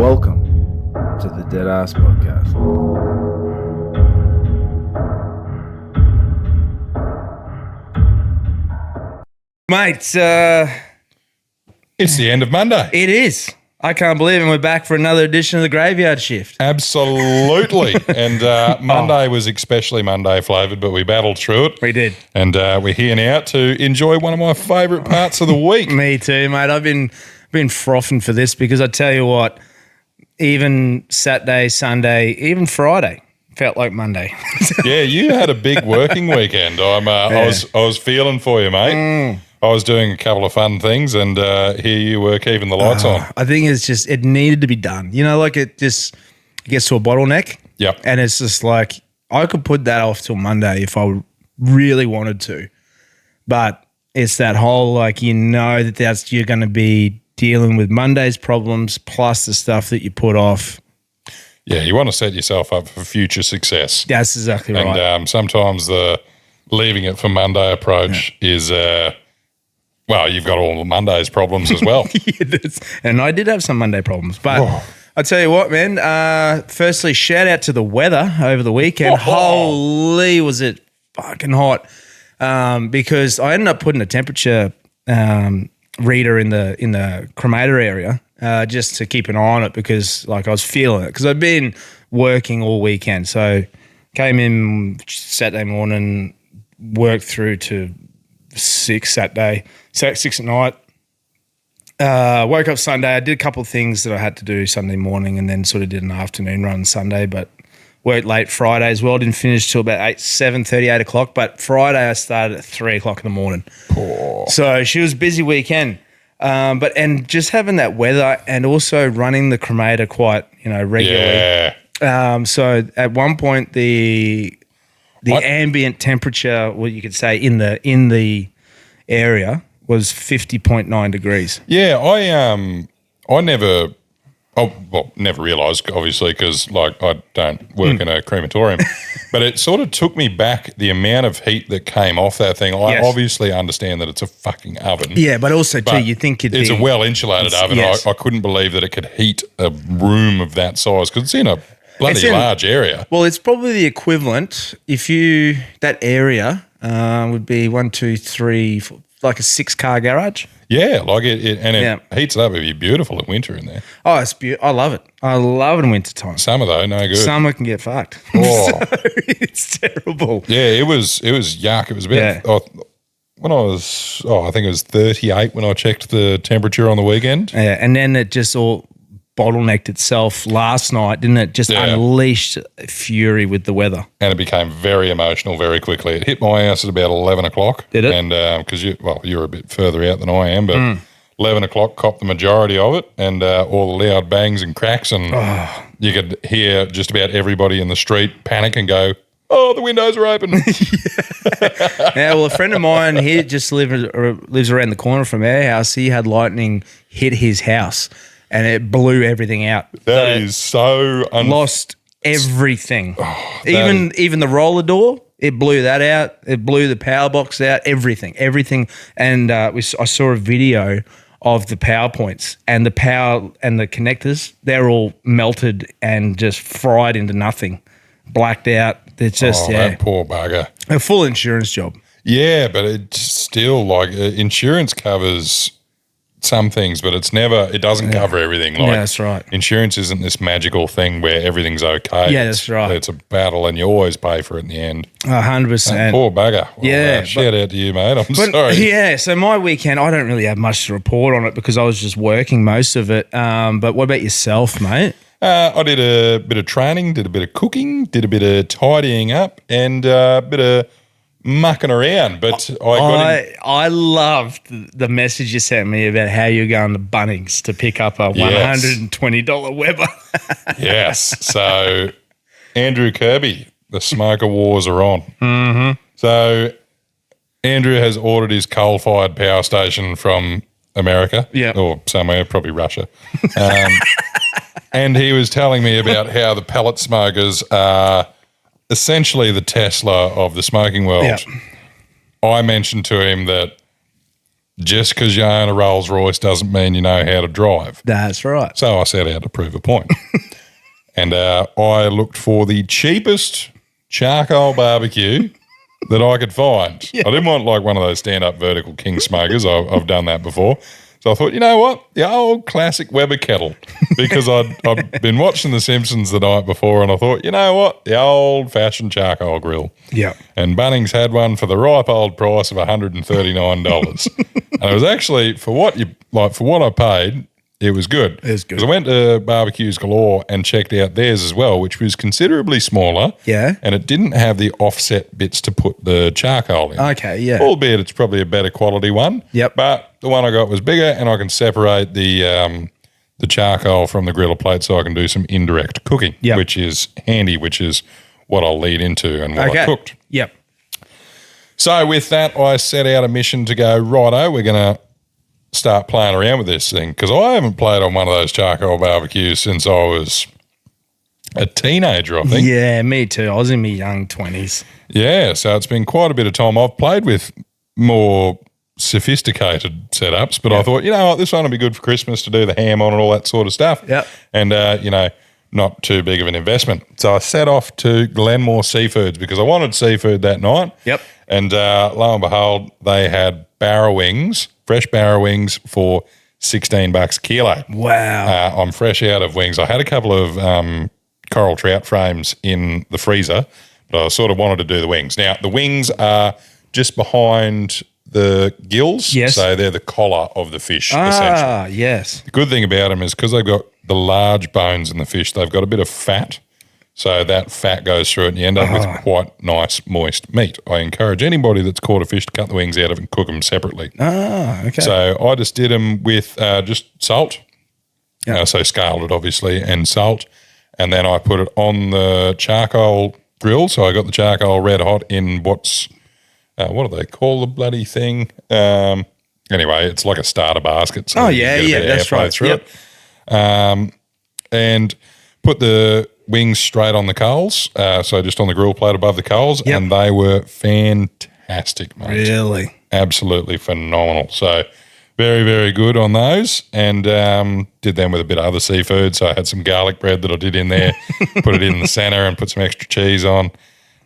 Welcome to the Deadass podcast. Mate, It's the end of Monday. it is. I can't believe it. We're back for another edition of the Graveyard Shift. Absolutely. And Monday was especially Monday flavoured, but we battled through it. We did. And we're here now to enjoy one of my favourite parts of the week. Me too, mate. I've been frothing for this because I tell you what, even Saturday, Sunday, even Friday felt like Monday. Yeah, you had a big working weekend. I was feeling for you, mate. I was doing a couple of fun things, and here you were keeping the lights on. I think it needed to be done. You know, like it gets to a bottleneck. Yep. And it's just like, I could put that off till Monday if I really wanted to. But it's that whole, like, you know that you're going to be dealing with Monday's problems plus the stuff that you put off. Yeah, you want to set yourself up for future success. That's exactly right. And sometimes the leaving it for Monday approach is, well, you've got all the Monday's problems as well. And I did have some Monday problems. But I tell you what, man, firstly, shout out to the weather over the weekend. Holy, was it fucking hot. Because I ended up putting a temperature reader in the cremator area just to keep an eye on it because, like, I was feeling it. Because I've been working all weekend. So came in Saturday morning, worked through to 6 at night. Woke up Sunday. I did a couple of things that I had to do Sunday morning and then sort of did an afternoon run Sunday, but worked late Friday as well. Didn't finish till about 7:30, 8 o'clock, but Friday I started at 3 o'clock in the morning. So she was a busy weekend. And just having that weather and also running the cremator quite, regularly. Yeah. So at one point the ambient temperature, what you could say in the area was 50.9 degrees. Yeah, I never realised, obviously, because like I don't work in a crematorium, but it sort of took me back the amount of heat that came off that thing. I obviously understand that it's a fucking oven. Yeah, but also too, you think it's a well-insulated oven. Yes. I couldn't believe that it could heat a room of that size because it's in a bloody large area. Well, it's probably the equivalent that area would be 1, 2, 3, 4, like a 6-car garage. Yeah, like it heats it up. It'd be beautiful in winter in there. Oh, it's beautiful. I love it. I love it in winter time. Summer though, no good. Summer can get fucked. Oh. So it's terrible. Yeah, it was yuck. It was about when I think it was 38 when I checked the temperature on the weekend. Yeah, and then it just all bottlenecked itself last night, didn't it? Just unleashed fury with the weather. And it became very emotional very quickly. It hit my house at about 11 o'clock. Did it? And because you're a bit further out than I am, but 11 o'clock copped the majority of it and all the loud bangs and cracks and you could hear just about everybody in the street panic and go, oh, the windows are open. Yeah, well, a friend of mine here just lives around the corner from our house. He had lightning hit his house and it blew everything out. That is so lost everything. Even the roller door, it blew that out. It blew the power box out. Everything. And I saw a video of the power points and the power and the connectors. They're all melted and just fried into nothing, blacked out. It's just that poor bugger. A full insurance job. Yeah, but it's still like insurance covers some things, but it doesn't cover everything. Like, that's right. Insurance isn't this magical thing where everything's okay. Yeah, that's right. It's a battle and you always pay for it in the end. 100%. Poor bugger. Well, yeah. Shout out to you, mate. I'm sorry. Yeah, so my weekend, I don't really have much to report on it because I was just working most of it. But what about yourself, mate? I did a bit of training, did a bit of cooking, did a bit of tidying up and a bit of mucking around, but I loved the message you sent me about how you're going to Bunnings to pick up a $120 Weber. Yes. So Andrew Kirby, the smoker wars are on. Mm-hmm. So Andrew has ordered his coal-fired power station from America or somewhere, probably Russia. And he was telling me about how the pellet smokers are essentially the Tesla of the smoking world. Yep. I mentioned to him that just because you own a Rolls Royce doesn't mean you know how to drive. That's right. So I set out to prove a point. And I looked for the cheapest charcoal barbecue that I could find. Yeah. I didn't want like one of those stand-up vertical king smokers. I've done that before. So I thought, you know what? The old classic Weber kettle. Because I'd been watching The Simpsons the night before and I thought, you know what? The old-fashioned charcoal grill. Yeah. And Bunnings had one for the ripe old price of $139. And it was actually, for what I paid, it was good. It was good. 'Cause I went to Barbecues Galore and checked out theirs as well, which was considerably smaller. Yeah. And it didn't have the offset bits to put the charcoal in. Okay, yeah. Albeit it's probably a better quality one. Yep. But the one I got was bigger and I can separate the charcoal from the griller plate so I can do some indirect cooking, Yep. which is handy, which is what I'll lead into and what I cooked. Yep. So with that, I set out a mission to go, righto, we're going to start playing around with this thing because I haven't played on one of those charcoal barbecues since I was a teenager, I think. Yeah, me too. I was in my young 20s. Yeah, so it's been quite a bit of time. I've played with more sophisticated setups, but I thought, you know what, this one will be good for Christmas to do the ham on and all that sort of stuff. Yep. And, not too big of an investment. So I set off to Glenmore Seafoods because I wanted seafood that night. Yep. And lo and behold, they had barra wings, fresh barra wings for $16 a kilo. Wow. I'm fresh out of wings. I had a couple of coral trout frames in the freezer, but I sort of wanted to do the wings. Now, the wings are just behind the gills. Yes. So they're the collar of the fish, essentially. Ah, yes. The good thing about them is because they've got the large bones in the fish, they've got a bit of fat. So that fat goes through it and you end up with quite nice, moist meat. I encourage anybody that's caught a fish to cut the wings out of it and cook them separately. Ah, okay. So I just did them with just salt. Yeah. So scaled it, obviously, and salt. And then I put it on the charcoal grill. So I got the charcoal red hot in what do they call the bloody thing? Anyway, it's like a starter basket. So that's right. Through it. And put the wings straight on the coals, so just on the grill plate above the coals, and they were fantastic, mate. Really? Absolutely phenomenal. So very, very good on those, and did them with a bit of other seafood. So I had some garlic bread that I did in there, put it in the center and put some extra cheese on,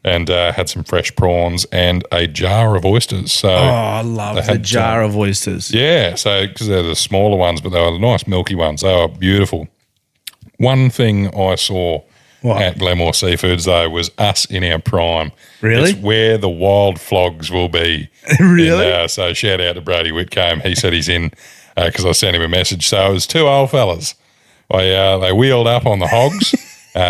and had some fresh prawns and a jar of oysters. So I love the jar of oysters. Yeah, so because they're the smaller ones, but they were the nice milky ones. They were beautiful. One thing I saw at Glenmore Seafoods, though, was us in our prime. Really? It's where the wild flogs will be. Really? So shout out to Brady Whitcomb. He said he's in because I sent him a message. So it was two old fellas. They wheeled up on the hogs.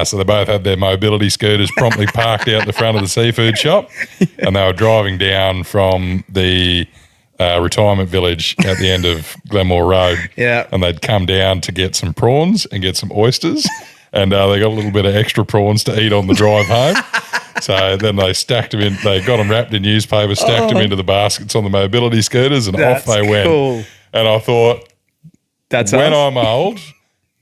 So they both had their mobility scooters promptly parked out the front of the seafood shop. And they were driving down from the retirement village at the end of Glenmore Road. Yeah. And they'd come down to get some prawns and get some oysters. And they got a little bit of extra prawns to eat on the drive home. So then they stacked them in, they got them wrapped in newspaper, stacked them into the baskets on the mobility scooters, and off they went. Cool. And I thought, when I'm old,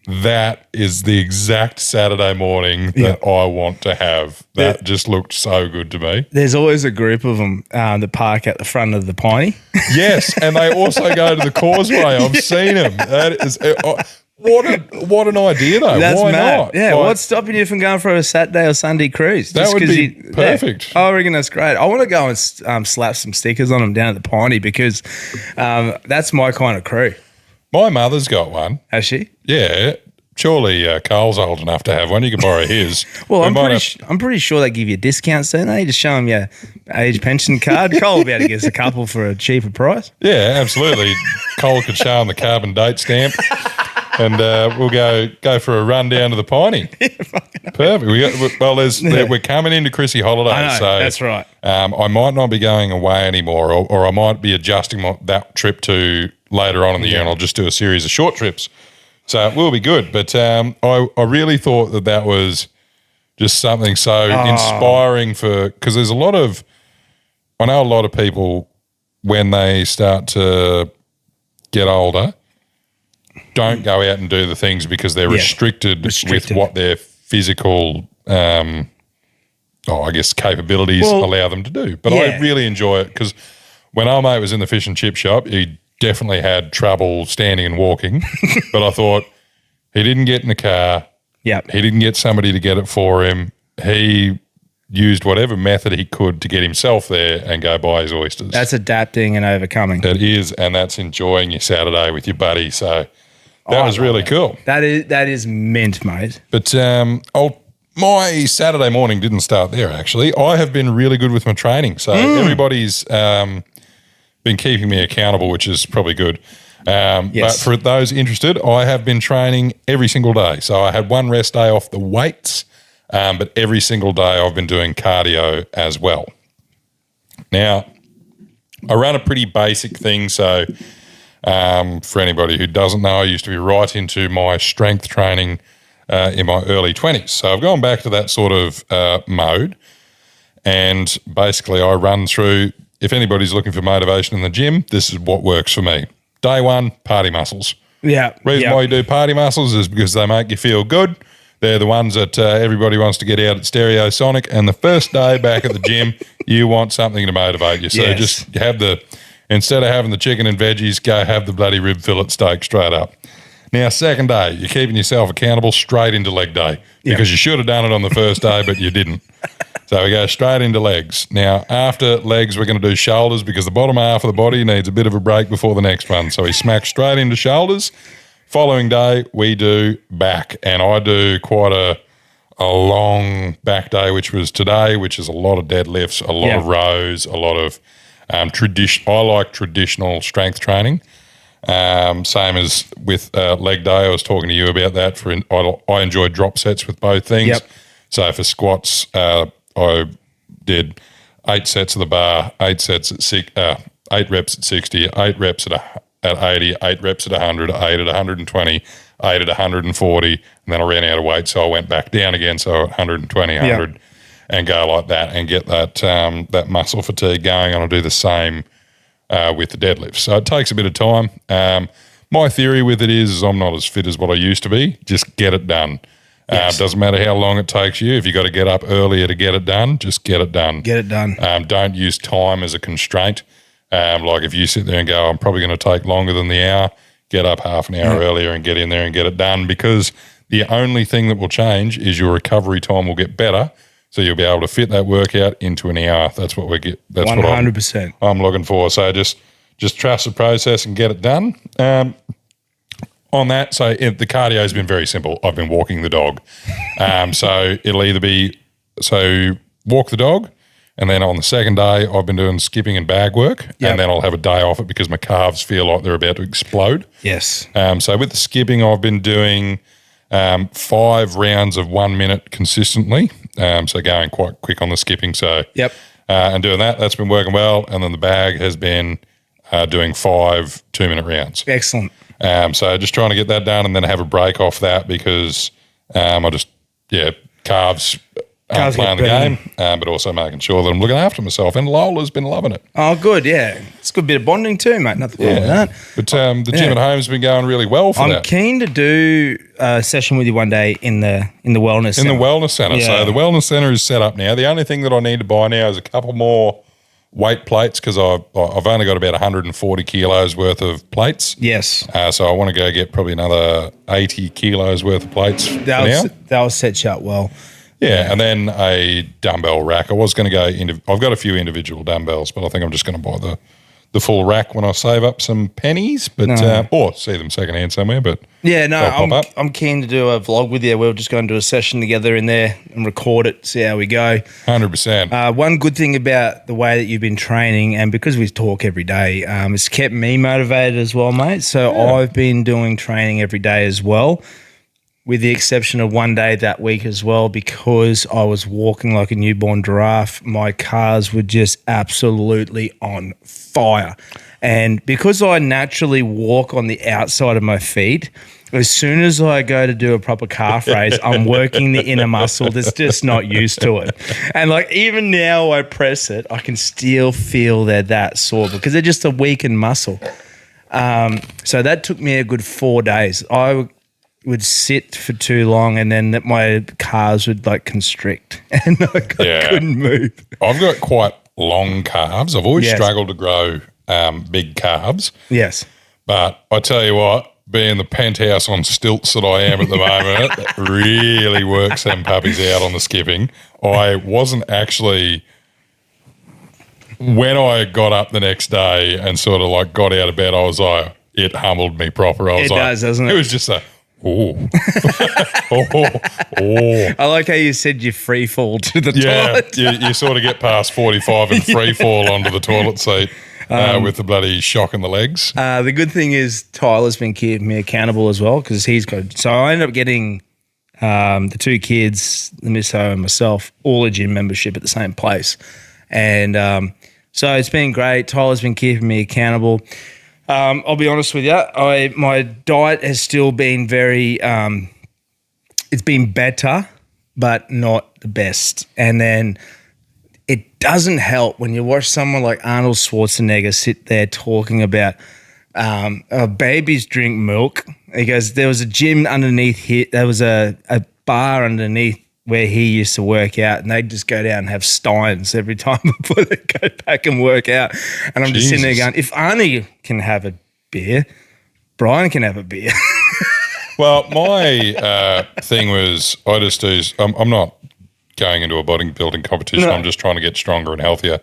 that is the exact Saturday morning that I want to have. That just looked so good to me. There's always a group of them that park at the front of the Piney. Yes, and they also go to the causeway. I've seen them. That is what an idea, though. That's Why mad. not? Yeah, what's stopping you from going for a Saturday or Sunday cruise? That would be perfect. Yeah, I reckon that's great. I want to go and slap some stickers on them down at the Piney because that's my kind of crew. My mother's got one. Has she? Yeah. Surely Carl's old enough to have one. You can borrow his. Well, I'm pretty sure they give you discounts, don't they? You just show them your age pension card. Cole will be able to get us a couple for a cheaper price. Yeah, absolutely. Cole could show him the carbon date stamp. And we'll go for a run down to the Piney. Perfect. We're coming into Chrissy holidays. I know, so that's right. I might not be going away anymore, or I might be adjusting that trip to later on in the year, and I'll just do a series of short trips. So it will be good. But I really thought that was just something so inspiring because there's I know a lot of people when they start to get older don't go out and do the things because they're restricted with what their physical, capabilities allow them to do. But I really enjoy it because when our mate was in the fish and chip shop, he definitely had trouble standing and walking, but I thought he didn't get in the car. Yep. He didn't get somebody to get it for him. He used whatever method he could to get himself there and go buy his oysters. That's adapting and overcoming. It is, and that's enjoying your Saturday with your buddy. So that was really cool. That is mint, mate. But my Saturday morning didn't start there, actually. I have been really good with my training. So everybody's been keeping me accountable, which is probably good. But for those interested, I have been training every single day. So I had one rest day off the weights, but every single day I've been doing cardio as well. Now, I run a pretty basic thing. So for anybody who doesn't know, I used to be right into my strength training in my early 20s. So I've gone back to that sort of mode. And basically I run through, if anybody's looking for motivation in the gym, this is what works for me. Day one, party muscles. Yeah. Reason why you do party muscles is because they make you feel good. They're the ones that everybody wants to get out at Stereosonic. And the first day back at the gym, you want something to motivate you. So just have instead of having the chicken and veggies, go have the bloody rib fillet steak straight up. Now, second day, you're keeping yourself accountable straight into leg day because you should have done it on the first day, but you didn't. So we go straight into legs. Now, after legs, we're going to do shoulders because the bottom half of the body needs a bit of a break before the next one. So we smack straight into shoulders. Following day, we do back. And I do quite a long back day, which was today, which is a lot of deadlifts, a lot of rows, a lot of I like traditional strength training. Same as with leg day. I was talking to you about that. I enjoy drop sets with both things. Yep. So for squats, I did 8 sets of the bar, 8 sets at 8 reps at 60, 8 reps at 80, 8 reps at 100, 8 at 120, 8 at 140, and then I ran out of weight, so I went back down again, so 120, 100, and go like that and get that muscle fatigue going, and I'll do the same with the deadlifts. So it takes a bit of time. My theory with it is I'm not as fit as what I used to be. Just get it done. Doesn't matter how long it takes you. If you got to get up earlier to get it done, just get it done. Get it done. Don't use time as a constraint. Like if you sit there and go, I'm probably going to take longer than the hour, get up half an hour earlier and get in there and get it done, because the only thing that will change is your recovery time will get better. So you'll be able to fit that workout into an hour. That's what we get. That's 100%. what I'm looking for. So just trust the process and get it done. On that, so the cardio has been very simple. I've been walking the dog. So it'll either be, walk the dog, and then on the second day, I've been doing skipping and bag work, and then I'll have a day off it because my calves feel like they're about to explode. Yes. So with the skipping, I've been doing 5 rounds of 1 minute consistently. So going quite quick on the skipping. So and doing that's been working well. And then the bag has been doing 5 2-minute rounds. Excellent. So just trying to get that done and then have a break off that because calves aren't playing the game, but also making sure that I'm looking after myself. And Lola's been loving it. Oh, good, yeah. It's a good bit of bonding too, mate. Nothing wrong with that. But the gym at home's been going really well for that. I'm keen to do a session with you one day in the wellness center. In the wellness center. Yeah. So the wellness center is set up now. The only thing that I need to buy now is a couple more weight plates because I've only got about 140 kilos worth of plates. Yes. So I want to go get probably another 80 kilos worth of plates That'll set you up well. Yeah, and then a dumbbell rack. I was going to go I've got a few individual dumbbells, but I think I'm just going to buy the full rack when I save up some pennies, but or see them secondhand somewhere. But I'm keen to do a vlog with you. We'll just go and do a session together in there and record it, see how we go. 100%. One good thing about the way that you've been training, and because we talk every day, it's kept me motivated as well, mate. So I've been doing training every day as well, with the exception of one day that week as well, because I was walking like a newborn giraffe. My calves were just absolutely on fire. And because I naturally walk on the outside of my feet, as soon as I go to do a proper calf raise, I'm working the inner muscle that's just not used to it. And like even now I press it, I can still feel they're that sore because they're just a weakened muscle. So that took me a good 4 days. I would sit for too long and then my calves would like constrict and I couldn't move. I've got quite long calves. I've always struggled to grow big carbs. Yes. But I tell you what, being the penthouse on stilts that I am at the moment, it really works them puppies out on the skipping. I wasn't actually, when I got up the next day and sort of like got out of bed, I was like, it humbled me proper. I was It like, does, doesn't it? It was just a, oh, oh. I like how you said you free fall to the Yeah, toilet. you sort of get past 45 and free fall onto the toilet seat with the bloody shock in the legs. The good thing is Tyler's been keeping me accountable as well because he's got. So I ended up getting the two kids, the misso and myself, all a gym membership at the same place, and so it's been great. Tyler's been keeping me accountable. I'll be honest with you, my diet has still been very. It's been better, but not the best, and then. It doesn't help when you watch someone like Arnold Schwarzenegger sit there talking about babies drink milk. He goes, there was a gym underneath here. There was a bar underneath where he used to work out, and they'd just go down and have steins every time before they go back and work out. And I'm just sitting there going, if Arnie can have a beer, Brian can have a beer. Well, my thing was I just do – I'm not – going into a bodybuilding competition. No. I'm just trying to get stronger and healthier.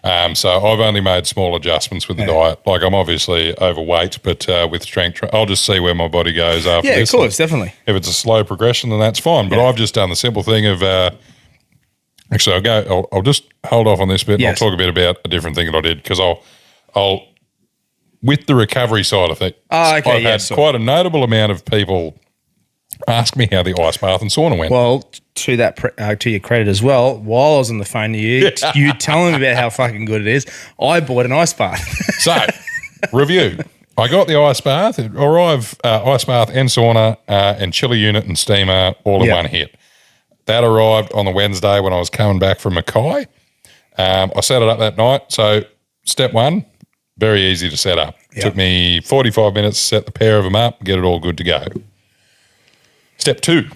So I've only made small adjustments with the diet. Like I'm obviously overweight, but with strength, I'll just see where my body goes after this. Yeah, of course, definitely. If it's a slow progression, then that's fine. But I've just done the simple thing of actually I'll just hold off on this bit. Yes. And I'll talk a bit about a different thing that I did because I'll with the recovery side of it. Oh, okay, I've had quite a notable amount of people ask me how the ice bath and sauna went. Well, to that, to your credit as well, while I was on the phone to you, you telling me about how fucking good it is, I bought an ice bath. So, review. I got the ice bath. It arrived, ice bath and sauna and chiller unit and steamer all in one hit. That arrived on the Wednesday when I was coming back from Mackay. I set it up that night. So, step one, very easy to set up. Yep. Took me 45 minutes to set the pair of them up, get it all good to go. Step two,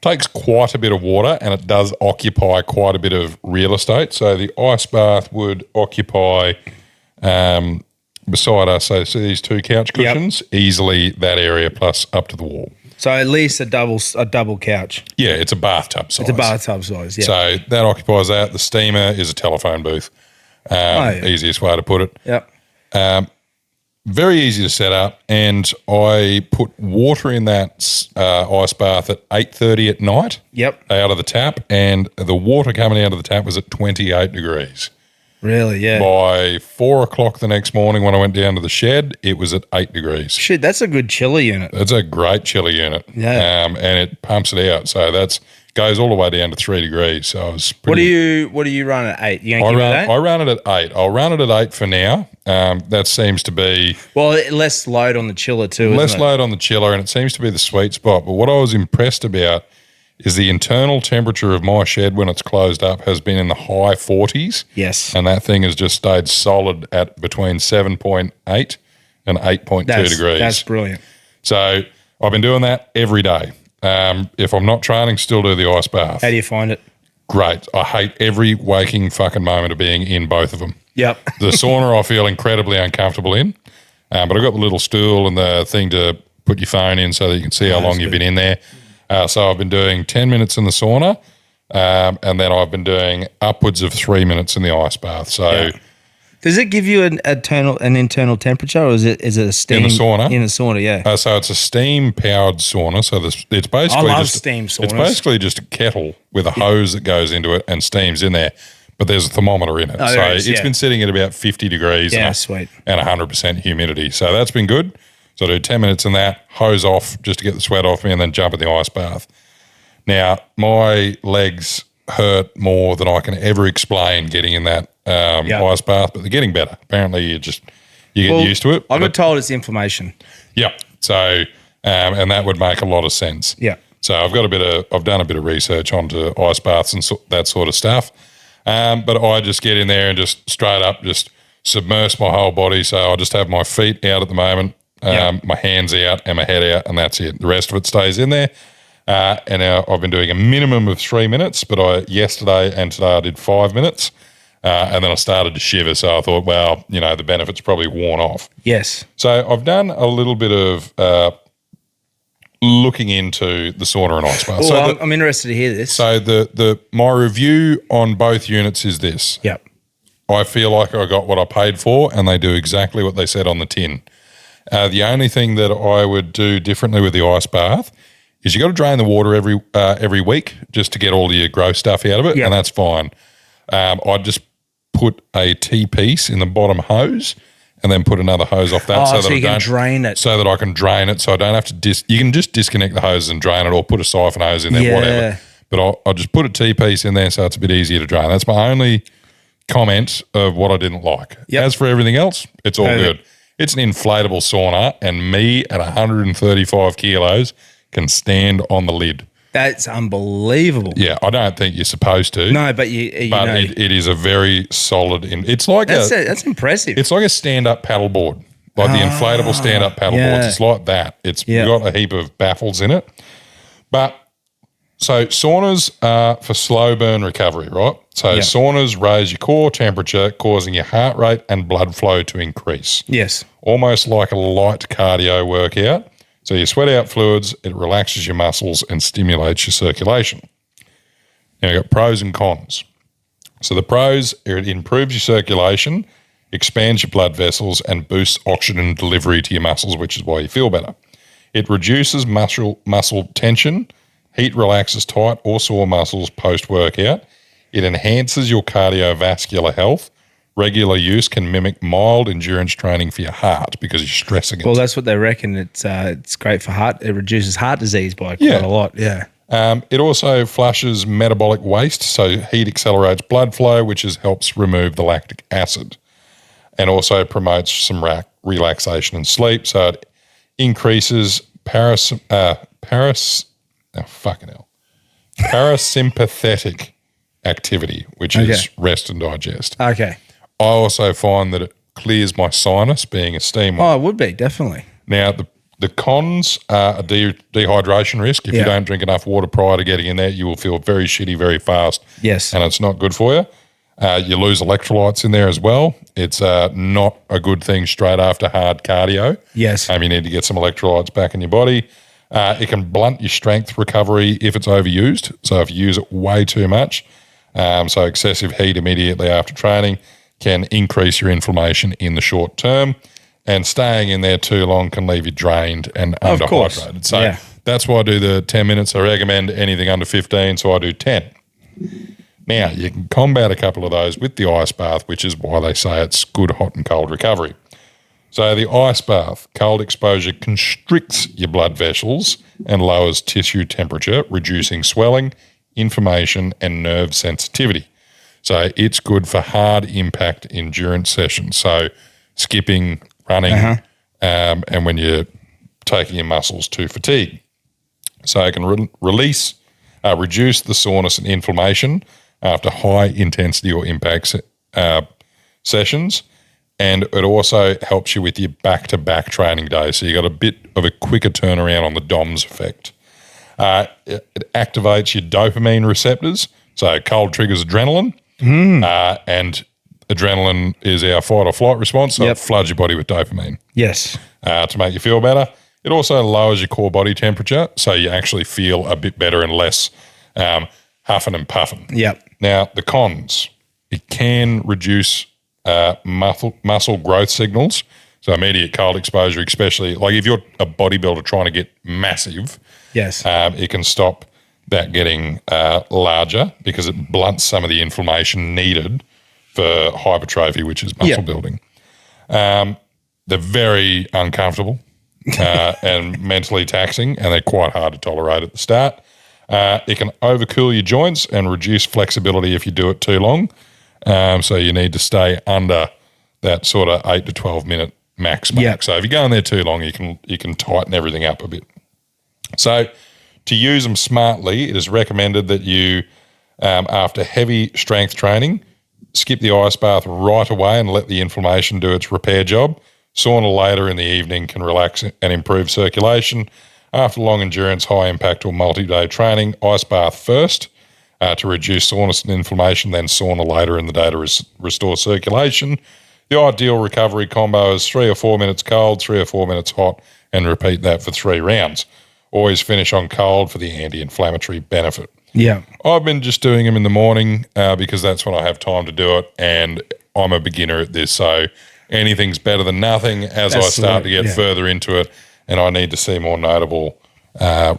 takes quite a bit of water and it does occupy quite a bit of real estate. So the ice bath would occupy beside us, so see these two couch cushions, easily that area plus up to the wall. So at least a double couch. Yeah, it's a bathtub size. It's a bathtub size, yeah. So that occupies that. The steamer is a telephone booth. Easiest way to put it. Yep. Very easy to set up, and I put water in that ice bath at 8:30 at night. Yep. Out of the tap, and the water coming out of the tap was at 28 degrees. Really, yeah. By 4 o'clock the next morning when I went down to the shed, it was at 8 degrees. Shit, that's a good chiller unit. It's a great chiller unit. Yeah. And it pumps it out, so that's goes all the way down to 3 degrees. So I was pretty. What do you run at 8? You gonna keep it at 8? I run it at 8. I'll run it at 8 for now. That seems to be less load on the chiller too. less isn't it? load on the chiller, and it seems to be the sweet spot. But what I was impressed about is the internal temperature of my shed when it's closed up has been in the high 40s. Yes. And that thing has just stayed solid at between 7.8 and 8.2 degrees. That's brilliant. So I've been doing that every day. If I'm not training, still do the ice bath. How do you find it? Great. I hate every waking fucking moment of being in both of them. Yep. The sauna I feel incredibly uncomfortable in, but I've got the little stool and the thing to put your phone in so that you can see how long you've been in there. So I've been doing 10 minutes in the sauna, and then I've been doing upwards of 3 minutes in the ice bath. So does it give you an internal temperature, or is it a steam in the sauna? In the sauna, yeah. So it's a steam powered sauna. So it's basically I love steam saunas. It's basically just a kettle with a hose that goes into it and steams in there. But there's a thermometer in it. So it's been sitting at about 50 degrees sweet. And 100% humidity. So that's been good. So I do 10 minutes in that, hose off just to get the sweat off me, and then jump in the ice bath. Now, my legs hurt more than I can ever explain getting in that ice bath, but they're getting better. Apparently you get used to it. I got told it's inflammation. Yeah. So, and that would make a lot of sense. Yeah. So I've done a bit of research onto ice baths and that sort of stuff. But I just get in there and just straight up just submerge my whole body. So I just have my feet out at the moment, my hands out and my head out, and that's it. The rest of it stays in there. And now I've been doing a minimum of 3 minutes, but yesterday and today I did 5 minutes. And then I started to shiver. So I thought, well, the benefit's probably worn off. Yes. So I've done a little bit of looking into the sauna and ice bath. Oh, I'm interested to hear this. So my review on both units is this. Yep. I feel like I got what I paid for, and they do exactly what they said on the tin. The only thing that I would do differently with the ice bath is you got to drain the water every week just to get all your gross stuff out of it, and that's fine. I'd just put a T-piece in the bottom hose and then put another hose off that so that you can drain it. So that I can drain it so I don't have to you can just disconnect the hose and drain it or put a siphon hose in there, whatever. But I'll just put a T-piece in there so it's a bit easier to drain. That's my only comment of what I didn't like. Yep. As for everything else, it's all good. It's an inflatable sauna, and me at 135 kilos can stand on the lid. That's unbelievable. Yeah, I don't think you're supposed to. No, but it is a very solid. It's like that's impressive. It's like a stand-up paddleboard, like the inflatable stand-up paddleboards. It's like that. It's got a heap of baffles in it. But so saunas are for slow burn recovery, right? So saunas raise your core temperature, causing your heart rate and blood flow to increase. Yes. Almost like a light cardio workout. So you sweat out fluids, it relaxes your muscles and stimulates your circulation. Now you've got pros and cons. So the pros, it improves your circulation, expands your blood vessels and boosts oxygen delivery to your muscles, which is why you feel better. It reduces muscle tension, heat relaxes tight or sore muscles post-workout. It enhances your cardiovascular health. Regular use can mimic mild endurance training for your heart because you're stressing it. Well, that's what they reckon. It's great for heart. It reduces heart disease by quite a lot. Yeah. It also flushes metabolic waste, so heat accelerates blood flow, which helps remove the lactic acid, and also promotes some relaxation and sleep. So it increases parasympathetic activity, which is rest and digest. Okay. I also find that it clears my sinus, being a steam one. Oh, it would be, definitely. Now, the cons are a dehydration risk. If you don't drink enough water prior to getting in there, you will feel very shitty very fast. Yes. And it's not good for you. You lose electrolytes in there as well. It's not a good thing straight after hard cardio. Yes. You need to get some electrolytes back in your body. It can blunt your strength recovery if it's overused. So if you use it way too much, so excessive heat immediately after training can increase your inflammation in the short term, and staying in there too long can leave you drained and underhydrated. So that's why I do the 10 minutes. I recommend anything under 15, so I do 10. Now, you can combat a couple of those with the ice bath, which is why they say it's good hot and cold recovery. So the ice bath, cold exposure constricts your blood vessels and lowers tissue temperature, reducing swelling, inflammation, and nerve sensitivity. So it's good for hard impact endurance sessions. So skipping, running, and when you're taking your muscles to fatigue. So it can reduce the soreness and inflammation after high intensity or impact sessions. And it also helps you with your back-to-back training days. So you got a bit of a quicker turnaround on the DOMS effect. It activates your dopamine receptors. So cold triggers adrenaline. And adrenaline is our fight or flight response, so it floods your body with dopamine. Yes. To make you feel better. It also lowers your core body temperature, so you actually feel a bit better and less huffing and puffing. Yep. Now, the cons. It can reduce muscle growth signals, so immediate cold exposure, especially like if you're a bodybuilder trying to get massive, it can stop that getting larger because it blunts some of the inflammation needed for hypertrophy, which is muscle building. They're very uncomfortable and mentally taxing, and they're quite hard to tolerate at the start. It can overcool your joints and reduce flexibility if you do it too long. So you need to stay under that sort of 8 to 12 minute max mark. Yep. So if you go in there too long, you can tighten everything up a bit. So to use them smartly, it is recommended that you, after heavy strength training, skip the ice bath right away and let the inflammation do its repair job. Sauna later in the evening can relax and improve circulation. After long endurance, high impact or multi-day training, ice bath first. to reduce soreness and inflammation, then sauna later in the day to restore circulation. The ideal recovery combo is 3 or 4 minutes cold, 3 or 4 minutes hot, and repeat that for 3 rounds. Always finish on cold for the anti-inflammatory benefit. Yeah. I've been just doing them in the morning because that's when I have time to do it, and I'm a beginner at this, so anything's better than nothing as I start to get further into it and I need to see more notable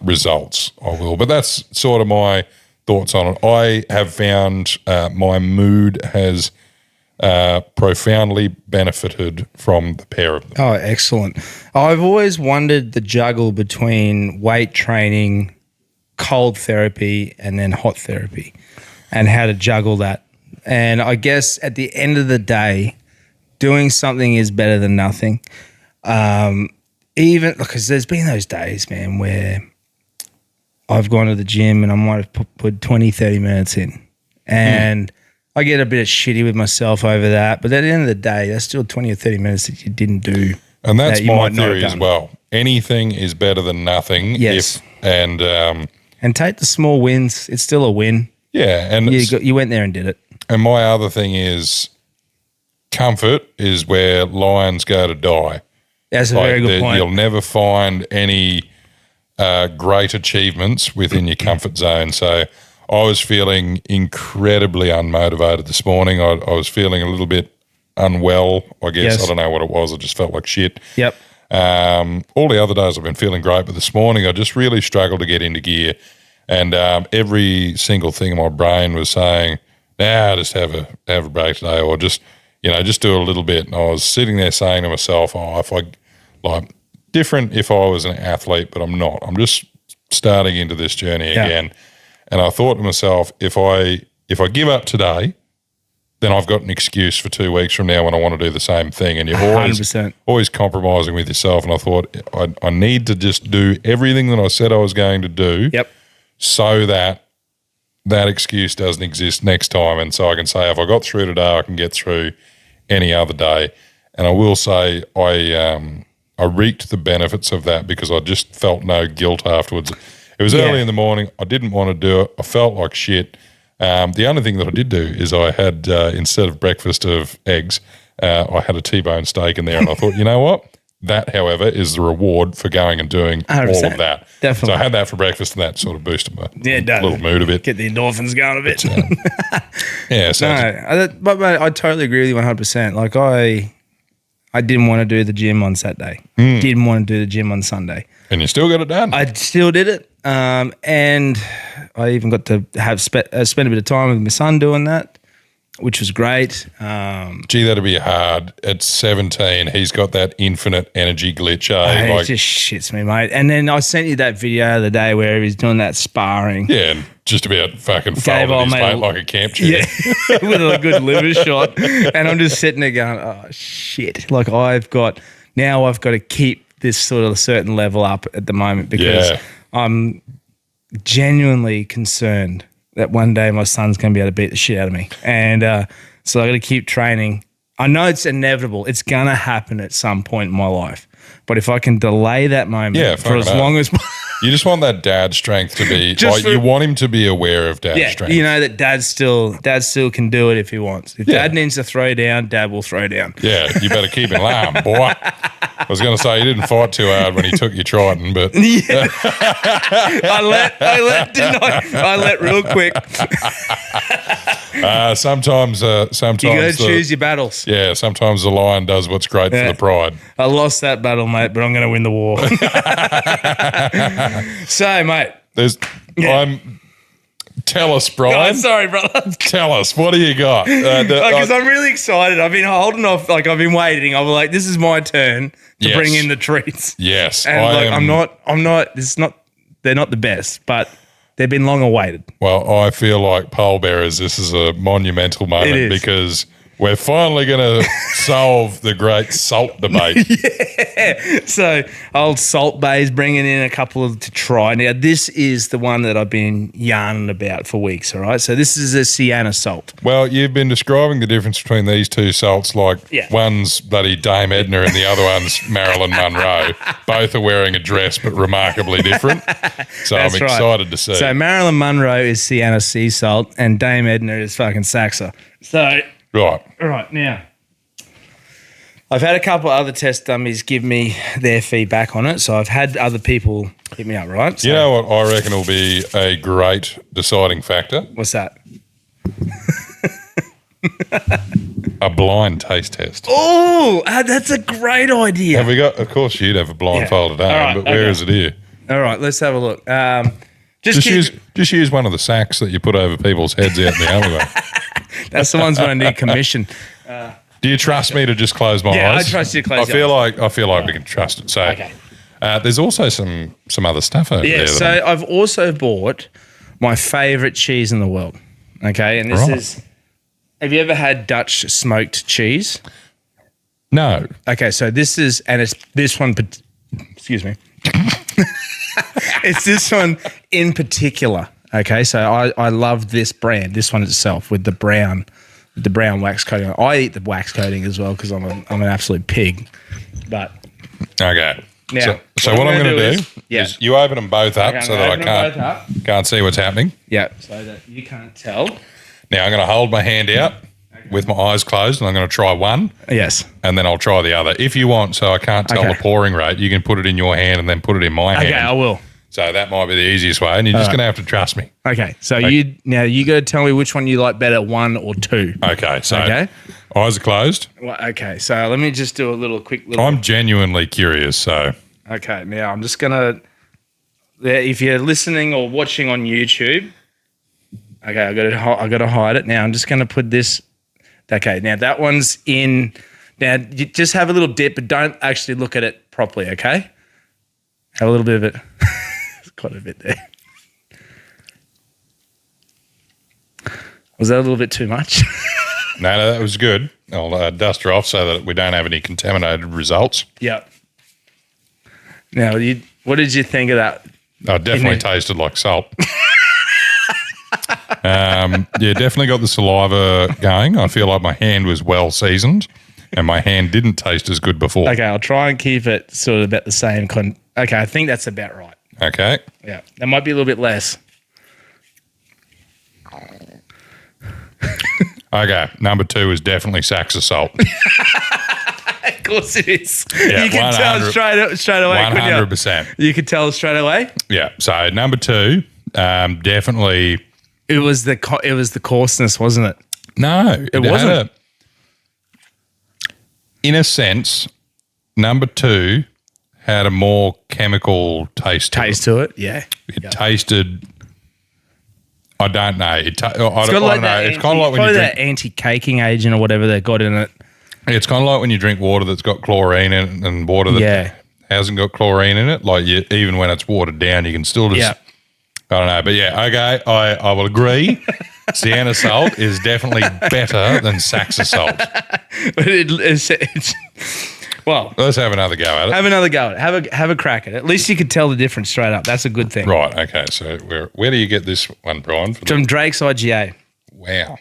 results, I will. But that's sort of my thoughts on it. I have found my mood has profoundly benefited from the pair of them. Oh, excellent. I've always wondered the juggle between weight training, cold therapy, and then hot therapy, and how to juggle that. And I guess at the end of the day, doing something is better than nothing. Even because there's been those days, man, where I've gone to the gym and I might have put 20, 30 minutes in, and I get a bit shitty with myself over that. But at the end of the day, that's still 20 or 30 minutes that you didn't do. And that's my theory as well. Anything is better than nothing. Yes. And take the small wins. It's still a win. Yeah. And you went there and did it. And my other thing is comfort is where lions go to die. That's a very good point. You'll never find any great achievements within your comfort zone. So I was feeling incredibly unmotivated this morning. I was feeling a little bit unwell, I guess. Yes. I don't know what it was. I just felt like shit. Yep. All the other days I've been feeling great, but this morning I just really struggled to get into gear. And every single thing in my brain was saying, just have a break today, or just do a little bit. And I was sitting there saying to myself, if I different if I was an athlete, but I'm not. I'm just starting into this journey again. And I thought to myself, if I give up today, then I've got an excuse for 2 weeks from now when I want to do the same thing. And you're always compromising with yourself. And I thought I need to just do everything that I said I was going to do so that excuse doesn't exist next time. And so I can say, if I got through today, I can get through any other day. And I will say I reaped the benefits of that because I just felt no guilt afterwards. It was early in the morning. I didn't want to do it. I felt like shit. The only thing that I did do is I had, instead of breakfast of eggs, I had a T-bone steak in there, and I thought, you know what? That, however, is the reward for going and doing 100%. all of that. Definitely. So I had that for breakfast, and that sort of boosted my little mood a bit. Get the endorphins going a bit. But I totally agree with you 100%. Like I didn't want to do the gym on Saturday. Didn't want to do the gym on Sunday. And you still got it done. I still did it. And I even got to have spend a bit of time with my son doing that, which was great. Gee, that'd be hard. At 17, he's got that infinite energy glitch. It just shits me, mate. And then I sent you that video the other day where he was doing that sparring. Yeah, and just about fucking folded his mate like a camp chair. Yeah, with a good liver shot. And I'm just sitting there going, oh, shit. Like I've got to keep this sort of certain level up at the moment because I'm genuinely concerned that one day my son's going to be able to beat the shit out of me. And so I got to keep training. I know it's inevitable. It's going to happen at some point in my life. But if I can delay that moment for as long as you just want that dad strength to be you want him to be aware of dad strength. You know that dad still can do it if he wants. If dad needs to throw down, dad will throw down. Yeah, you better keep him lamb, boy. I was going to say, he didn't fight too hard when he took your Triton, but I let real quick. Sometimes you got to choose your battles. Yeah, sometimes the lion does what's great for the pride. I lost that battle, mate, but I'm going to win the war. So, mate, tell us, Brian. Oh, sorry, brother. Tell us, what do you got? Because I'm really excited. I've been holding off, I've been waiting. I'm like, this is my turn to bring in the treats. Yes, and I'm not. They're not the best, but they've been long awaited. Well, I feel like pole bearers. This is a monumental moment because We're finally going to solve the great salt debate. So old Salt Bay's bringing in a couple of to try. Now, this is the one that I've been yarning about for weeks, all right? So this is a Sienna salt. Well, you've been describing the difference between these two salts like one's bloody Dame Edna and the other one's Marilyn Monroe. Both are wearing a dress but remarkably different. So I'm excited to see. So Marilyn Monroe is Sienna sea salt and Dame Edna is fucking Saxa. So... Right, now, I've had a couple of other test dummies give me their feedback on it, so I've had other people hit me up, right? So, you know what I reckon will be a great deciding factor? What's that? A blind taste test. Oh, that's a great idea. Have we got, of course you'd have a blindfolded arm, but where is it here? All right, let's have a look. Just use one of the sacks that you put over people's heads out in the alleyway. That's the ones when I need commission. Do you trust me to just close my eyes? Yeah, I trust you to close your eyes. I feel like we can trust it. So there's also some other stuff over there. Yeah, so I've also bought my favourite cheese in the world. Okay, and this is... Have you ever had Dutch smoked cheese? No. Okay, so this is... And it's this one... Excuse me. It's this one in particular. Okay, so I love this brand, this one itself with the brown wax coating. I eat the wax coating as well because I'm an absolute pig. But okay, now, so what I'm going to do is you open them both up so that I can't see what's happening. Yeah, so that you can't tell. Now I'm going to hold my hand out with my eyes closed, and I'm going to try one. Yes, and then I'll try the other. If you want, so I can't tell the pouring rate, you can put it in your hand and then put it in my hand. Okay, I will. So that might be the easiest way, and you're just going to have to trust me. Okay, so you got to tell me which one you like better, 1 or 2. Okay, so eyes are closed. Well, okay, so let me just do a quick little. I'm genuinely curious, so. Okay, now I'm just gonna. If you're listening or watching on YouTube, okay, I got to hide it now. I'm just gonna put this. Okay, now that one's in. Now you just have a little dip, but don't actually look at it properly. Okay, have a little bit of it. Quite a bit there. Was that a little bit too much? No, that was good. I'll dust her off so that we don't have any contaminated results. Yep. Now, what did you think of that? I definitely tasted like salt. Definitely got the saliva going. I feel like my hand was well seasoned and my hand didn't taste as good before. Okay, I'll try and keep it sort of about the same. Okay, I think that's about right. Okay. Yeah, that might be a little bit less. Okay, number 2 is definitely Saxa salt. Of course it is. Yeah, you can tell straight away. 100%. You could tell straight away. Yeah. So number 2, definitely. It was the coarseness, wasn't it? No, it wasn't. In a sense, number 2 had a more chemical taste to it. Yeah. It tasted. I don't know. I don't know. It's kind of like when you drink that anti-caking agent or whatever they got in it. It's kind of like when you drink water that's got chlorine in it and water that hasn't got chlorine in it. Like even when it's watered down, you can still just. I don't know, but okay, I will agree. Sienna salt is definitely better than Saxa salt. But it's well, let's have another go at it. Have another go at it. Have a crack at it. At least you could tell the difference straight up. That's a good thing. Right. Okay. So where do you get this one, Brian? From Drake's IGA. Wow.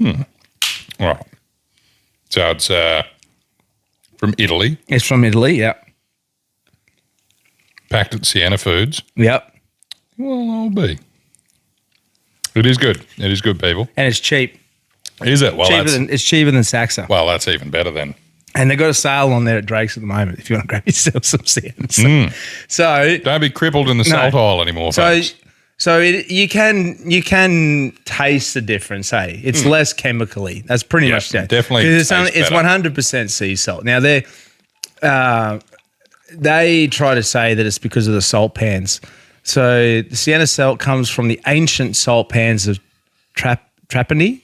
All right. So it's from Italy. It's from Italy. Yep. Packed at Sienna Foods. Yep. Well, I'll be. It is good. It is good, people. And it's cheap. Is it? Well, it's cheaper than Saxa. Well, that's even better then. And they've got a sale on there at Drake's at the moment if you want to grab yourself some Sienna. So don't be crippled in the salt aisle anymore, folks. So you can taste the difference, hey? It's less chemically. That's pretty much that. Definitely. Because it's 100% sea salt. Now they try to say that it's because of the salt pans. So the Sienna salt comes from the ancient salt pans of Trapani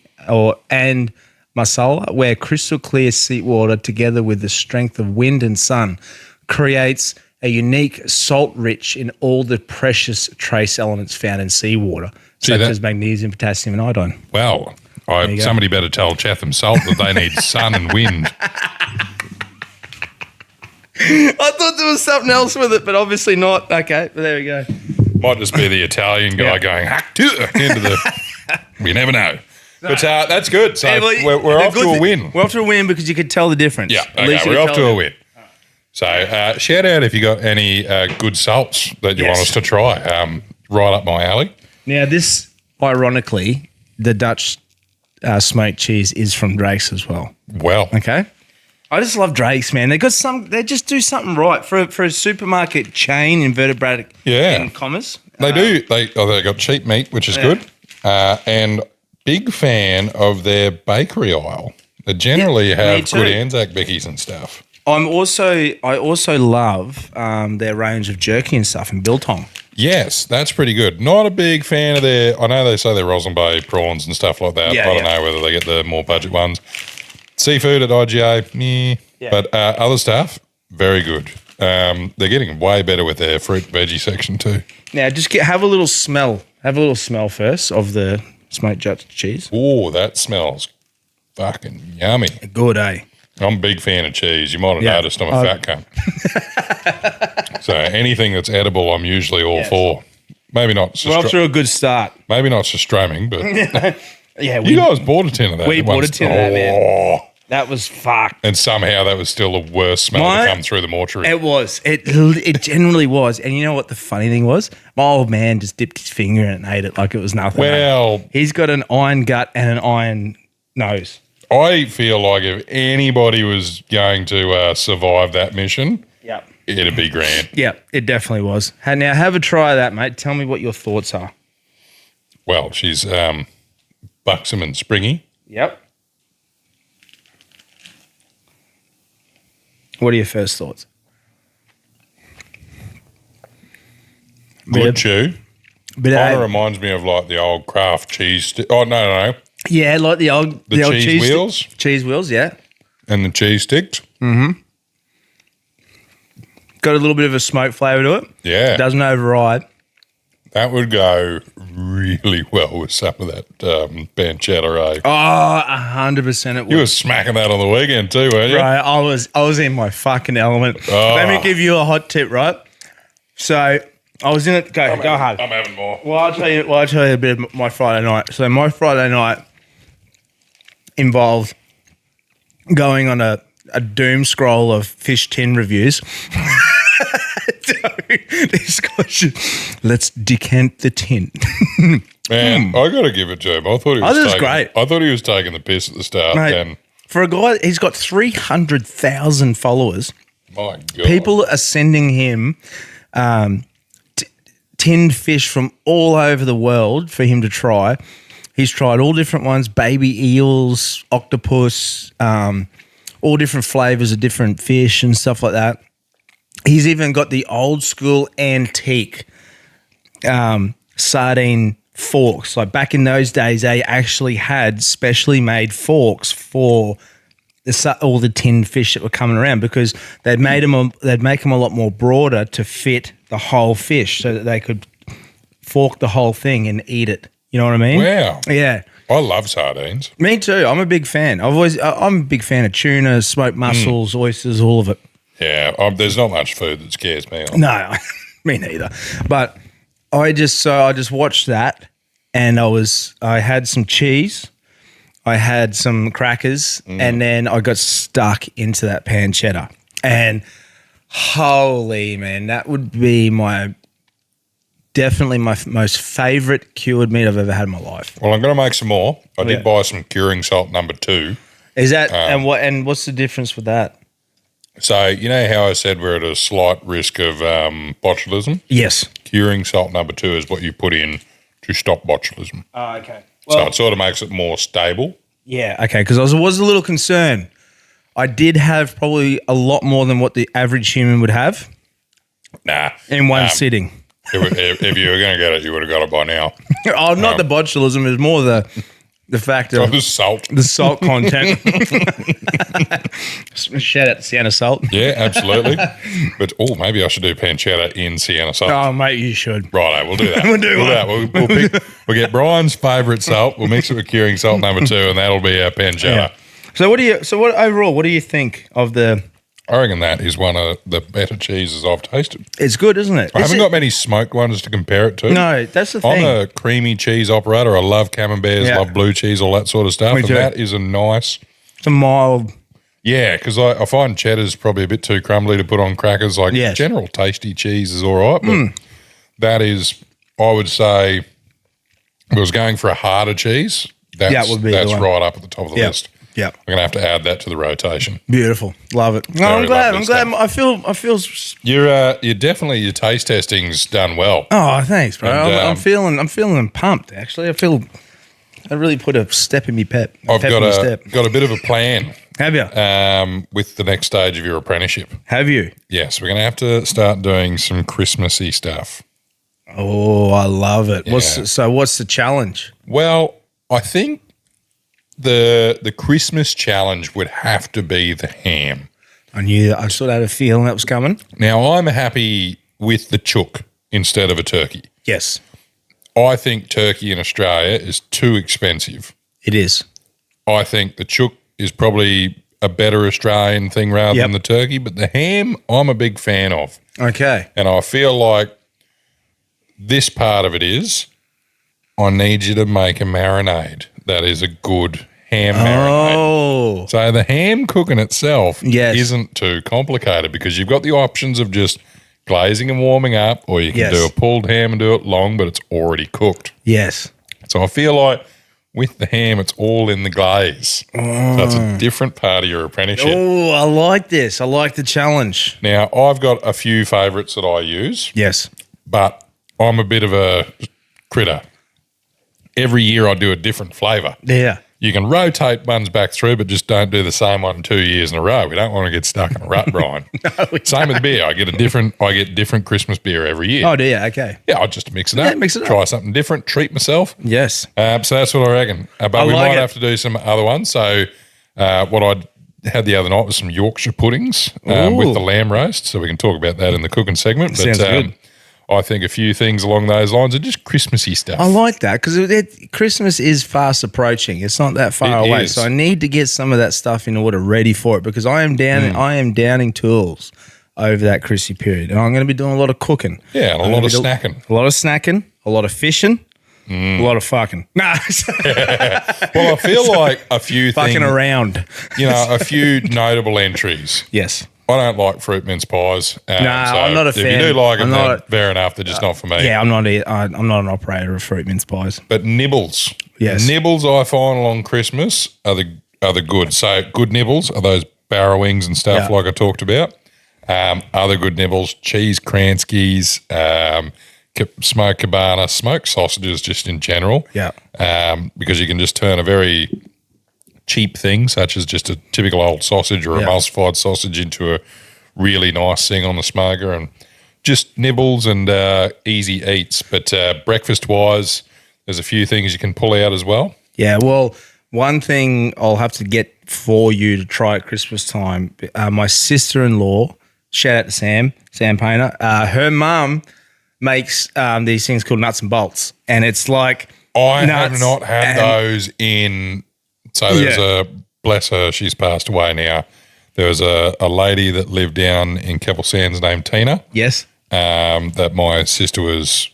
and Masala, where crystal clear seawater together with the strength of wind and sun creates a unique salt rich in all the precious trace elements found in seawater, such as magnesium, potassium, and iodine. Well, Somebody better tell Chatham Salt that they need sun and wind. I thought there was something else with it, but obviously not. Okay, but there we go. Might just be the Italian guy going into the. We never know. But that's good. So we're off to a win. We're off to a win because you could tell the difference. Yeah, okay, we're off to a win. So shout out if you got any good salts that you want us to try. Right up my alley. Now this, ironically, the Dutch smoked cheese is from Drake's as well. Well, okay. I just love Drake's, man. They just do something right for a supermarket chain, invertebrate in commas. They do. They got cheap meat, which is good, and big fan of their bakery aisle. They generally have good Anzac Beckies and stuff. I also love their range of jerky and stuff in biltong. Yes, that's pretty good. Not a big fan of their. I know they say their Roslyn Bay prawns and stuff like that. I don't know whether they get the more budget ones. Seafood at IGA, but other stuff, very good. They're getting way better with their fruit and veggie section too. Now, just have a little smell. Have a little smell first of the smoked Dutch cheese. Oh, that smells fucking yummy. Good, eh? I'm a big fan of cheese. You might have noticed I'm a fat cunt. So anything that's edible, I'm usually all for. Maybe not. We're off to a good start. Maybe not streaming, but you guys bought a tin of that. We bought a tin of that, man. That was fucked. And somehow that was still the worst smell to come through the mortuary. It was. It generally was. And you know what the funny thing was? My old man just dipped his finger in it and ate it like it was nothing. Well, he's got an iron gut and an iron nose. I feel like if anybody was going to survive that mission, it'd be Grant. Yeah, it definitely was. Now, have a try of that, mate. Tell me what your thoughts are. Well, she's buxom and springy. Yep. What are your first thoughts? Good chew. Kind of reminds me of like the old Kraft cheese. No. Yeah, like the old cheese wheels. Cheese wheels, yeah. And the cheese sticks. Mm-hmm. Got a little bit of a smoke flavour to it. Yeah. It doesn't override. That would go really well with some of that pancetta, eh? Oh, 100% it would. You were smacking that on the weekend too, weren't you? Right, I was in my fucking element. Oh. Let me give you a hot tip, right? So I was in it. Go hard. I'm having more. Well, I'll tell you a bit of my Friday night. So my Friday night involved going on a doom scroll of fish tin reviews. Let's decant the tin. Man, I got to give it to him. I thought he was great. I thought he was taking the piss at the start. Mate, and for a guy, he's got 300,000 followers. My God. People are sending him tinned fish from all over the world for him to try. He's tried all different ones, baby eels, octopus, all different flavors of different fish and stuff like that. He's even got the old school antique sardine forks. Like back in those days, they actually had specially made forks for all the tinned fish that were coming around because they'd make them a lot more broader to fit the whole fish so that they could fork the whole thing and eat it. You know what I mean? Wow. Yeah. I love sardines. Me too. I'm a big fan. I'm a big fan of tuna, smoked mussels, oysters, all of it. Yeah, there's not much food that scares me. No, me neither. But I just watched that, and I had some cheese, I had some crackers, and then I got stuck into that pancetta. And holy man, that would be definitely my most favorite cured meat I've ever had in my life. Well, I'm going to make some more. I did buy some curing salt number 2. Is that and what's the difference with that? So, you know how I said we're at a slight risk of botulism? Yes. Curing salt number 2 is what you put in to stop botulism. Oh, okay. Well, so it sort of makes it more stable. Yeah, okay, because I was a little concerned. I did have probably a lot more than what the average human would have. Nah. In one sitting. If you were going to get it, you would have got it by now. Not the botulism. It was more the fact Oh, of the salt. the salt content. Shout out to Sienna Salt. Yeah, absolutely. But maybe I should do pancetta in Sienna salt. Oh, mate, you should. Righto, we'll do that. We'll do that. We'll get Brian's favourite salt. We'll mix it with curing salt number 2, and that'll be our pancetta. Yeah. So what overall? What do you think of the? I reckon that is one of the better cheeses I've tasted. It's good, isn't it? I haven't got many smoked ones to compare it to. No, that's the thing. I'm a creamy cheese operator. I love camemberts, Yeah. love blue cheese, all that sort of stuff. Me And too. that is a nice. It's a mild. Yeah, because I find cheddar's probably a bit too crumbly to put on crackers. Like Yes. general tasty cheese is all right, but that is, I would say, if I was going for a harder cheese, that's would be the one. right up at the top of the Yep. list. Yeah. We're going to have to add that to the rotation. Beautiful. Love it. No, I'm Very glad. lovely I'm glad. I feel. You're definitely, your taste testing's done well. Oh, thanks, bro. And, I'm feeling pumped. Actually, I really put a step in me pep. I've pep in my step. got a bit of a plan Have you? with the next stage of your apprenticeship. Have you? Yes, we're going to have to start doing some Christmassy stuff. Oh, I love it. Yeah. What's the challenge? Well, I think the Christmas challenge would have to be the ham. I knew that. I sort of had a feeling that was coming. Now, I'm happy with the chook instead of a turkey. Yes, I think turkey in Australia is too expensive. it is. I think the chook is probably a better Australian thing rather than the turkey, but the ham I'm a big fan of. Okay. And I feel like this part of it is I need you to make a marinade that is a good ham marinade. Oh, So the ham cooking itself Yes. isn't too complicated because you've got the options of just glazing and warming up, or you can Yes. do a pulled ham and do it long, but it's already cooked. yes. So I feel like with the ham, it's all in the glaze. So it's a different part of your apprenticeship. Oh, I like this. I like the challenge. Now, I've got a few favourites that I use, Yes. but I'm a bit of a critter. Every year I do a different flavour. Yeah. You can rotate ones back through, but just don't do the same one 2 years in a row. We don't want to get stuck in a rut, Brian. Same with beer. I get different Christmas beer every year. Oh, dear. Okay. Yeah, I'll just mix it up. mix it up. Try something different, treat myself. Yes. So that's what I reckon. But we like might it. have to do some other ones. So what I had the other night was some Yorkshire puddings with the lamb roast. So we can talk about that in the cooking segment. But Sounds good. I think a few things along those lines are just Christmassy stuff. I like that because Christmas is fast approaching. It's not that far It away, is. so I need to get some of that stuff in order, ready for it. Because I am downing tools over that Chrissy period, and I'm going to be doing a lot of cooking. Yeah, and a lot of snacking. A lot of snacking, a lot of fishing, a lot of fucking. Nah, Well, I feel like a few fucking things, around. a few notable entries. Yes. I don't like fruit mince pies. Nah, I'm not a if fan. you do like I'm them, not then fair enough. They're just not for me. Yeah, I'm not an operator of fruit mince pies. But nibbles. Yes. Nibbles I find along Christmas are the good. So good nibbles are those barrow wings and stuff Yeah. like I talked about. Other good nibbles, cheese Kranskis, smoked cabana, smoked sausages just in general. Yeah. Because you can just turn a very cheap thing, such as just a typical old sausage or Yeah. emulsified sausage, into a really nice thing on the smoker, and just nibbles and easy eats. But breakfast-wise, there's a few things you can pull out as well. Yeah, well, one thing I'll have to get for you to try at Christmas time, my sister-in-law, shout out to Sam Painter, her mum makes these things called nuts and bolts. And it's like I nuts have not had and- those in. So there's bless her, she's passed away now. There was a lady that lived down in Keppel Sands named Tina. Yes. That my sister was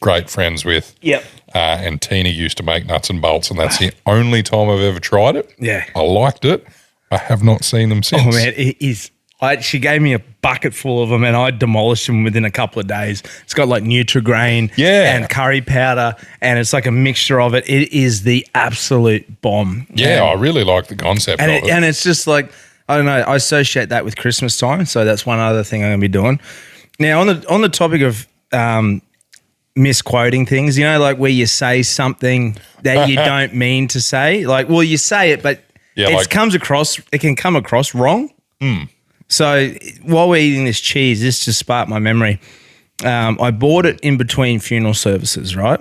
great friends with. Yep. And Tina used to make nuts and bolts, and that's the only time I've ever tried it. Yeah. I liked it. I have not seen them since. Oh, man, it is. She gave me a bucket full of them and I demolished them within a couple of days. It's got like Nutri-Grain and curry powder, and it's like a mixture of it. It is the absolute bomb. Yeah, I really like the concept of it. And it's just like, I don't know, I associate that with Christmas time. So that's one other thing I'm going to be doing. Now, on the topic of misquoting things, like where you say something that you don't mean to say. Like, well, you say it, but it can come across wrong. So while we're eating this cheese, this just sparked my memory. I bought it in between funeral services, right?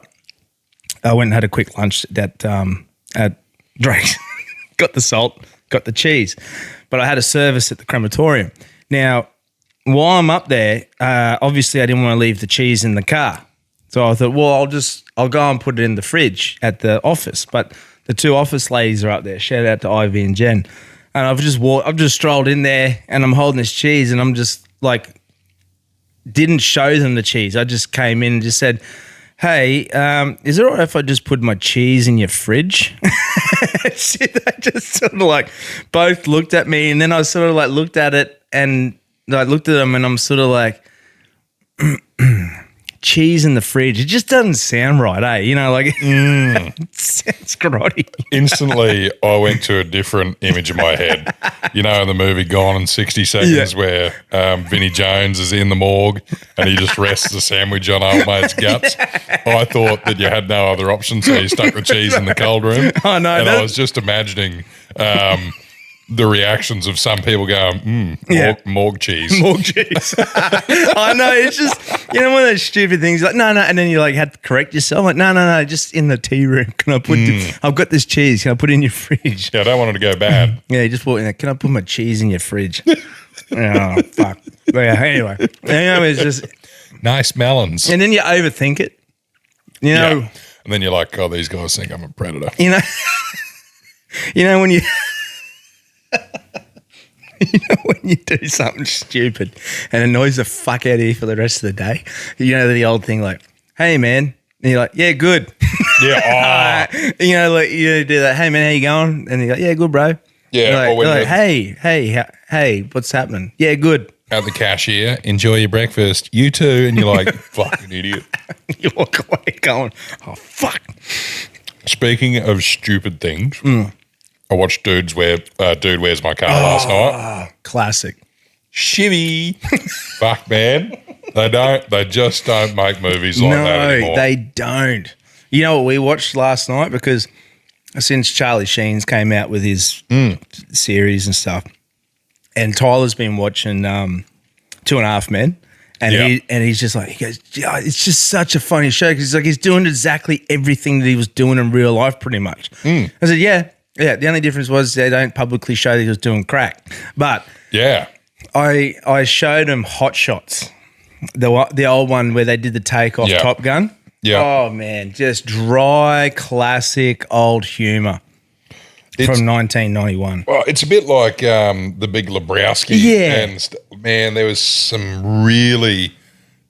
I went and had a quick lunch at at Drake's. Got the salt, got the cheese. But I had a service at the crematorium. Now, while I'm up there, obviously I didn't want to leave the cheese in the car. So I thought, well, I'll go and put it in the fridge at the office. But the two office ladies are up there. Shout out to Ivy and Jen. And I've just strolled in there and I'm holding this cheese and I'm just like, didn't show them the cheese. I just came in and just said, hey, is it all right if I just put my cheese in your fridge? They just sort of like both looked at me and then I sort of like looked at it and I looked at them and I'm sort of like, cheese in the fridge. It just doesn't sound right, eh? You know, like it sounds grotty. Instantly, I went to a different image in my head. You know, in the movie Gone in 60 Seconds where Vinnie Jones is in the morgue and he just rests the sandwich on old mate's guts. I thought that you had no other option, so you stuck the cheese in the cold room. Oh, no. And I was just imagining the reactions of some people going, morgue cheese. Morgue cheese. I know. It's just, you know, one of those stupid things like, no. And then you like had to correct yourself. Like, no, just in the tea room. Can I put, I've got this cheese. Can I put it in your fridge? Yeah, I don't want it to go bad. Yeah, you just walk in there. Can I put my cheese in your fridge? Oh, fuck. But yeah, anyway. It's just. Nice melons. And then you overthink it. You know. Yeah. And then you're like, oh, these guys think I'm a predator. You know when you. You know when you do something stupid and annoys the fuck out of you for the rest of the day? You know the old thing like, hey, man. And you're like, yeah, good. Yeah. Oh. You know, like you do that, hey, man, how you going? And you're like, yeah, good, bro. Yeah. You're like, hey, what's happening? Yeah, good. At the cashier, enjoy your breakfast. You too. And you're like, fucking idiot. You walk away going, oh, fuck. Speaking of stupid things, I watched Dude Where's My Car last night. Classic. Shivvy. Fuck, man. They just don't make movies like that anymore. No, they don't. You know what we watched last night? Because since Charlie Sheen's came out with his series and stuff, and Tyler's been watching 2.5 Men, and he's just like, he goes, yeah, it's just such a funny show because he's doing exactly everything that he was doing in real life pretty much. I said, yeah, the only difference was they don't publicly show that he was doing crack. But yeah, I showed him Hot Shots, the old one where they did the take off Top Gun. Yeah. Oh, man, just dry, classic old humour from 1991. Well, it's a bit like The Big Lebowski. Yeah. And, man, there was some really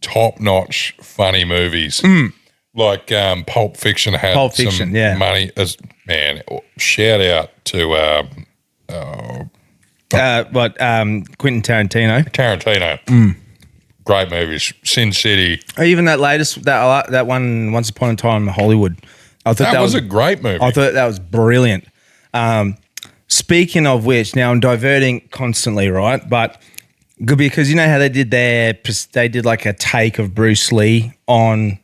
top-notch funny movies. Like Pulp Fiction had some money. Man, shout out to Quentin Tarantino. Tarantino. Great movies. Sin City. Even that latest, that one, Once Upon a Time in Hollywood. I thought that was a great movie. I thought that was brilliant. Speaking of which, now I'm diverting constantly, right? But good because you know how they did like a take of Bruce Lee on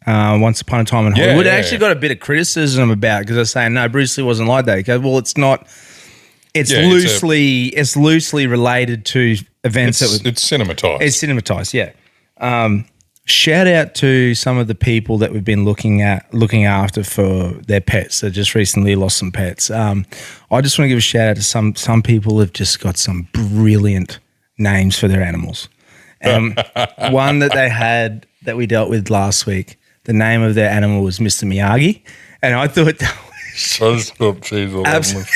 Once Upon a Time in Hollywood. It actually got a bit of criticism about because they're saying no, Bruce Lee wasn't like that. Okay, well, it's not. It's loosely related to events it's cinematized. It's cinematized, yeah. Shout out to some of the people that we've been looking after for their pets. They just recently lost some pets. I just want to give a shout out to some people who've just got some brilliant names for their animals. One that they had that we dealt with last week, the name of their animal was Mr. Miyagi. And I thought that was I just spilled cheese all over myself.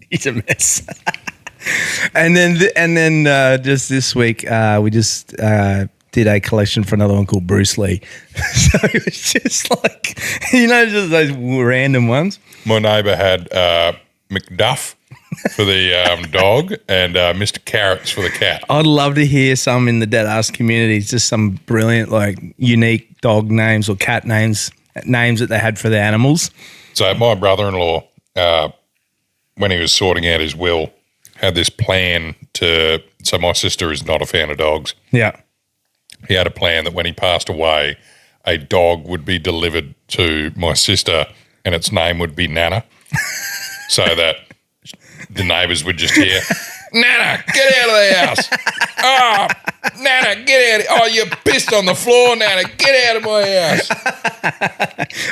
He's a mess. And then just this week, we just did a collection for another one called Bruce Lee. So it was just like, you know, just those random ones. My neighbour had McDuff for the dog and Mr. Carrots for the cat. I'd love to hear some in the Deadass community, just some brilliant, like, unique dog names or cat names that they had for their animals. So my brother-in-law, when he was sorting out his will, had this plan so my sister is not a fan of dogs. Yeah. He had a plan that when he passed away, a dog would be delivered to my sister and its name would be Nana so that the neighbours would just hear, Nana, get out of the house. Oh, Nana, get out. Oh, you pissed on the floor, Nana. Get out of my house.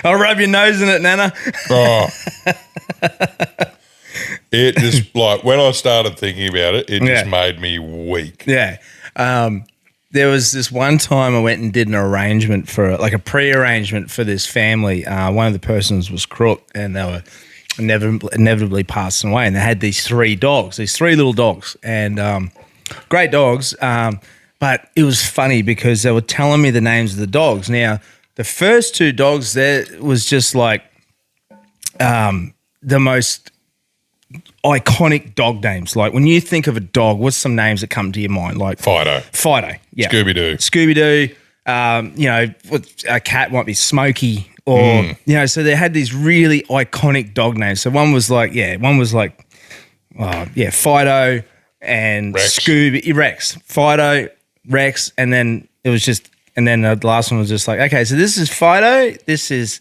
I'll rub your nose in it, Nana. Oh. It just, like, when I started thinking about it, it just made me weak. Yeah. There was this one time I went and did an arrangement for, like a pre-arrangement for this family. One of the persons was crook and they were inevitably passing away. And they had these three little dogs, and great dogs. But it was funny because they were telling me the names of the dogs. Now, the first two dogs there was just like the most iconic dog names. Like when you think of a dog, what's some names that come to your mind? Like Fido, yeah. Scooby-Doo. A cat might be Smokey, or so they had these really iconic dog names. So one was like Fido and Rex. Scooby, Rex, Fido, Rex, and then it was just, and then the last one was just like, okay, so this is Fido, this is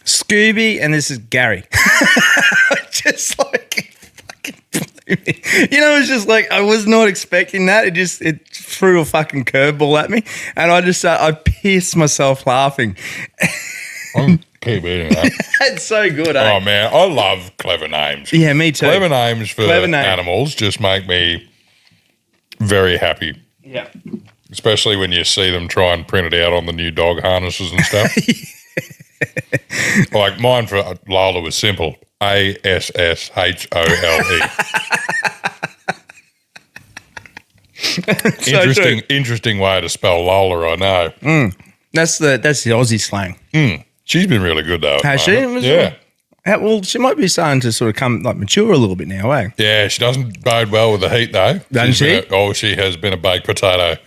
Scooby, and this is Gary. Just like fucking blew me. It's just like I was not expecting that. It threw a fucking curveball at me, and I pissed myself laughing. I keep eating that. It's so good. Eh? Oh man, I love clever names. Yeah, me too. Clever names for animals just make me very happy. Yeah. Especially when you see them try and print it out on the new dog harnesses and stuff. Like mine for Lola was simple. ASSHOLE. Interesting way to spell Lola, I know. That's the Aussie slang. She's been really good though. Has she? Yeah. Well, she might be starting to sort of come like mature a little bit now, eh? Yeah, she doesn't bode well with the heat though. Doesn't she? She has been a baked potato.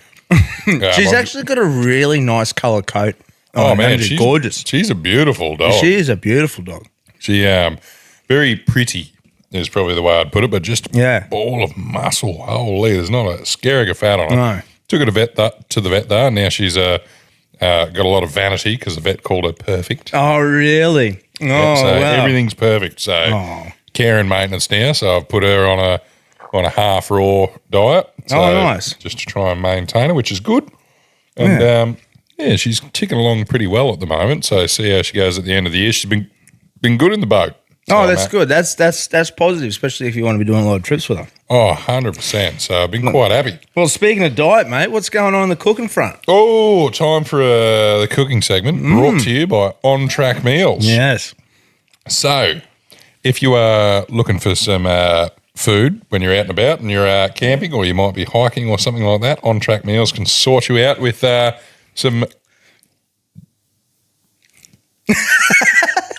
She's actually got a really nice colour coat. Oh man, she's gorgeous. She's a beautiful dog. She is a beautiful dog. She very pretty is probably the way I'd put it, but just a ball of muscle. Holy, there's not a scaring of fat on her. No. Took her to the vet though, and now she's got a lot of vanity because the vet called her perfect. Oh, really? Oh, So wow. everything's perfect. So care and maintenance now. So I've put her on a half raw diet. So nice. Just to try and maintain her, which is good. And she's ticking along pretty well at the moment. So see how she goes at the end of the year. She's been good in the boat. Oh, that's good. That's positive, especially if you want to be doing a lot of trips with her. Oh, 100%. So I've been quite happy. Well, speaking of diet, mate, what's going on the cooking front? Oh, time for the cooking segment brought to you by On Track Meals. Yes. So if you are looking for some food when you're out and about and you're camping, or you might be hiking or something like that, On Track Meals can sort you out with some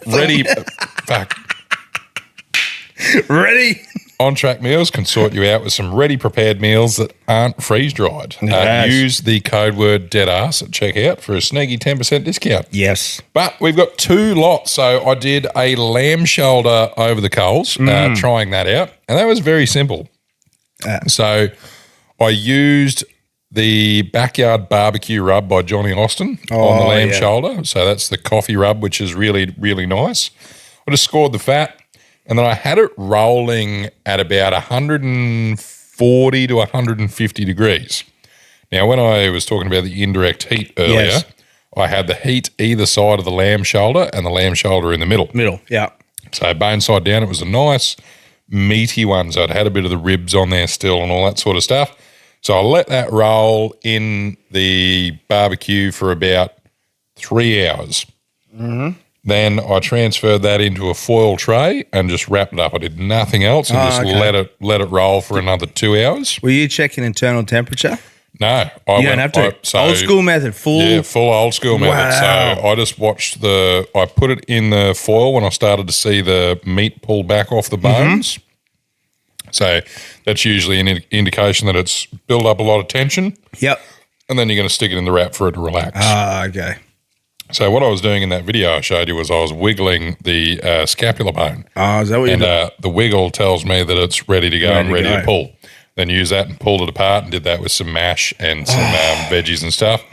ready On Track Meals can sort you out with some ready prepared meals that aren't freeze dried. Yes. Use the code word Deadass at checkout for a sneaky 10% discount. Yes. But we've got two lots. So I did a lamb shoulder over the coals, trying that out, and that was very simple. So I used the Backyard Barbecue Rub by Johnny Austin on the lamb shoulder. So that's the coffee rub, which is really, really nice. I just scored the fat, and then I had it rolling at about 140 to 150 degrees. Now, when I was talking about the indirect heat earlier, I had the heat either side of the lamb shoulder and the lamb shoulder in the middle. Yeah. So bone side down, it was a nice meaty one. So it had a bit of the ribs on there still and all that sort of stuff. So I let that roll in the barbecue for about 3 hours. Then I transferred that into a foil tray and just wrapped it up. I did nothing else and just let it roll for another 2 hours. Were you checking internal temperature? No. You don't have to. Old school method. Full old school method. So I just watched I put it in the foil when I started to see the meat pull back off the bones. So that's usually an indication that it's built up a lot of tension. Yep. And then you're going to stick it in the wrap for it to relax. Okay. So what I was doing in that video I showed you was I was wiggling the scapular bone. Oh, is that what you're doing? And the wiggle tells me that it's ready to go and ready to pull. Then use that and pulled it apart and did that with some mash and some veggies and stuff.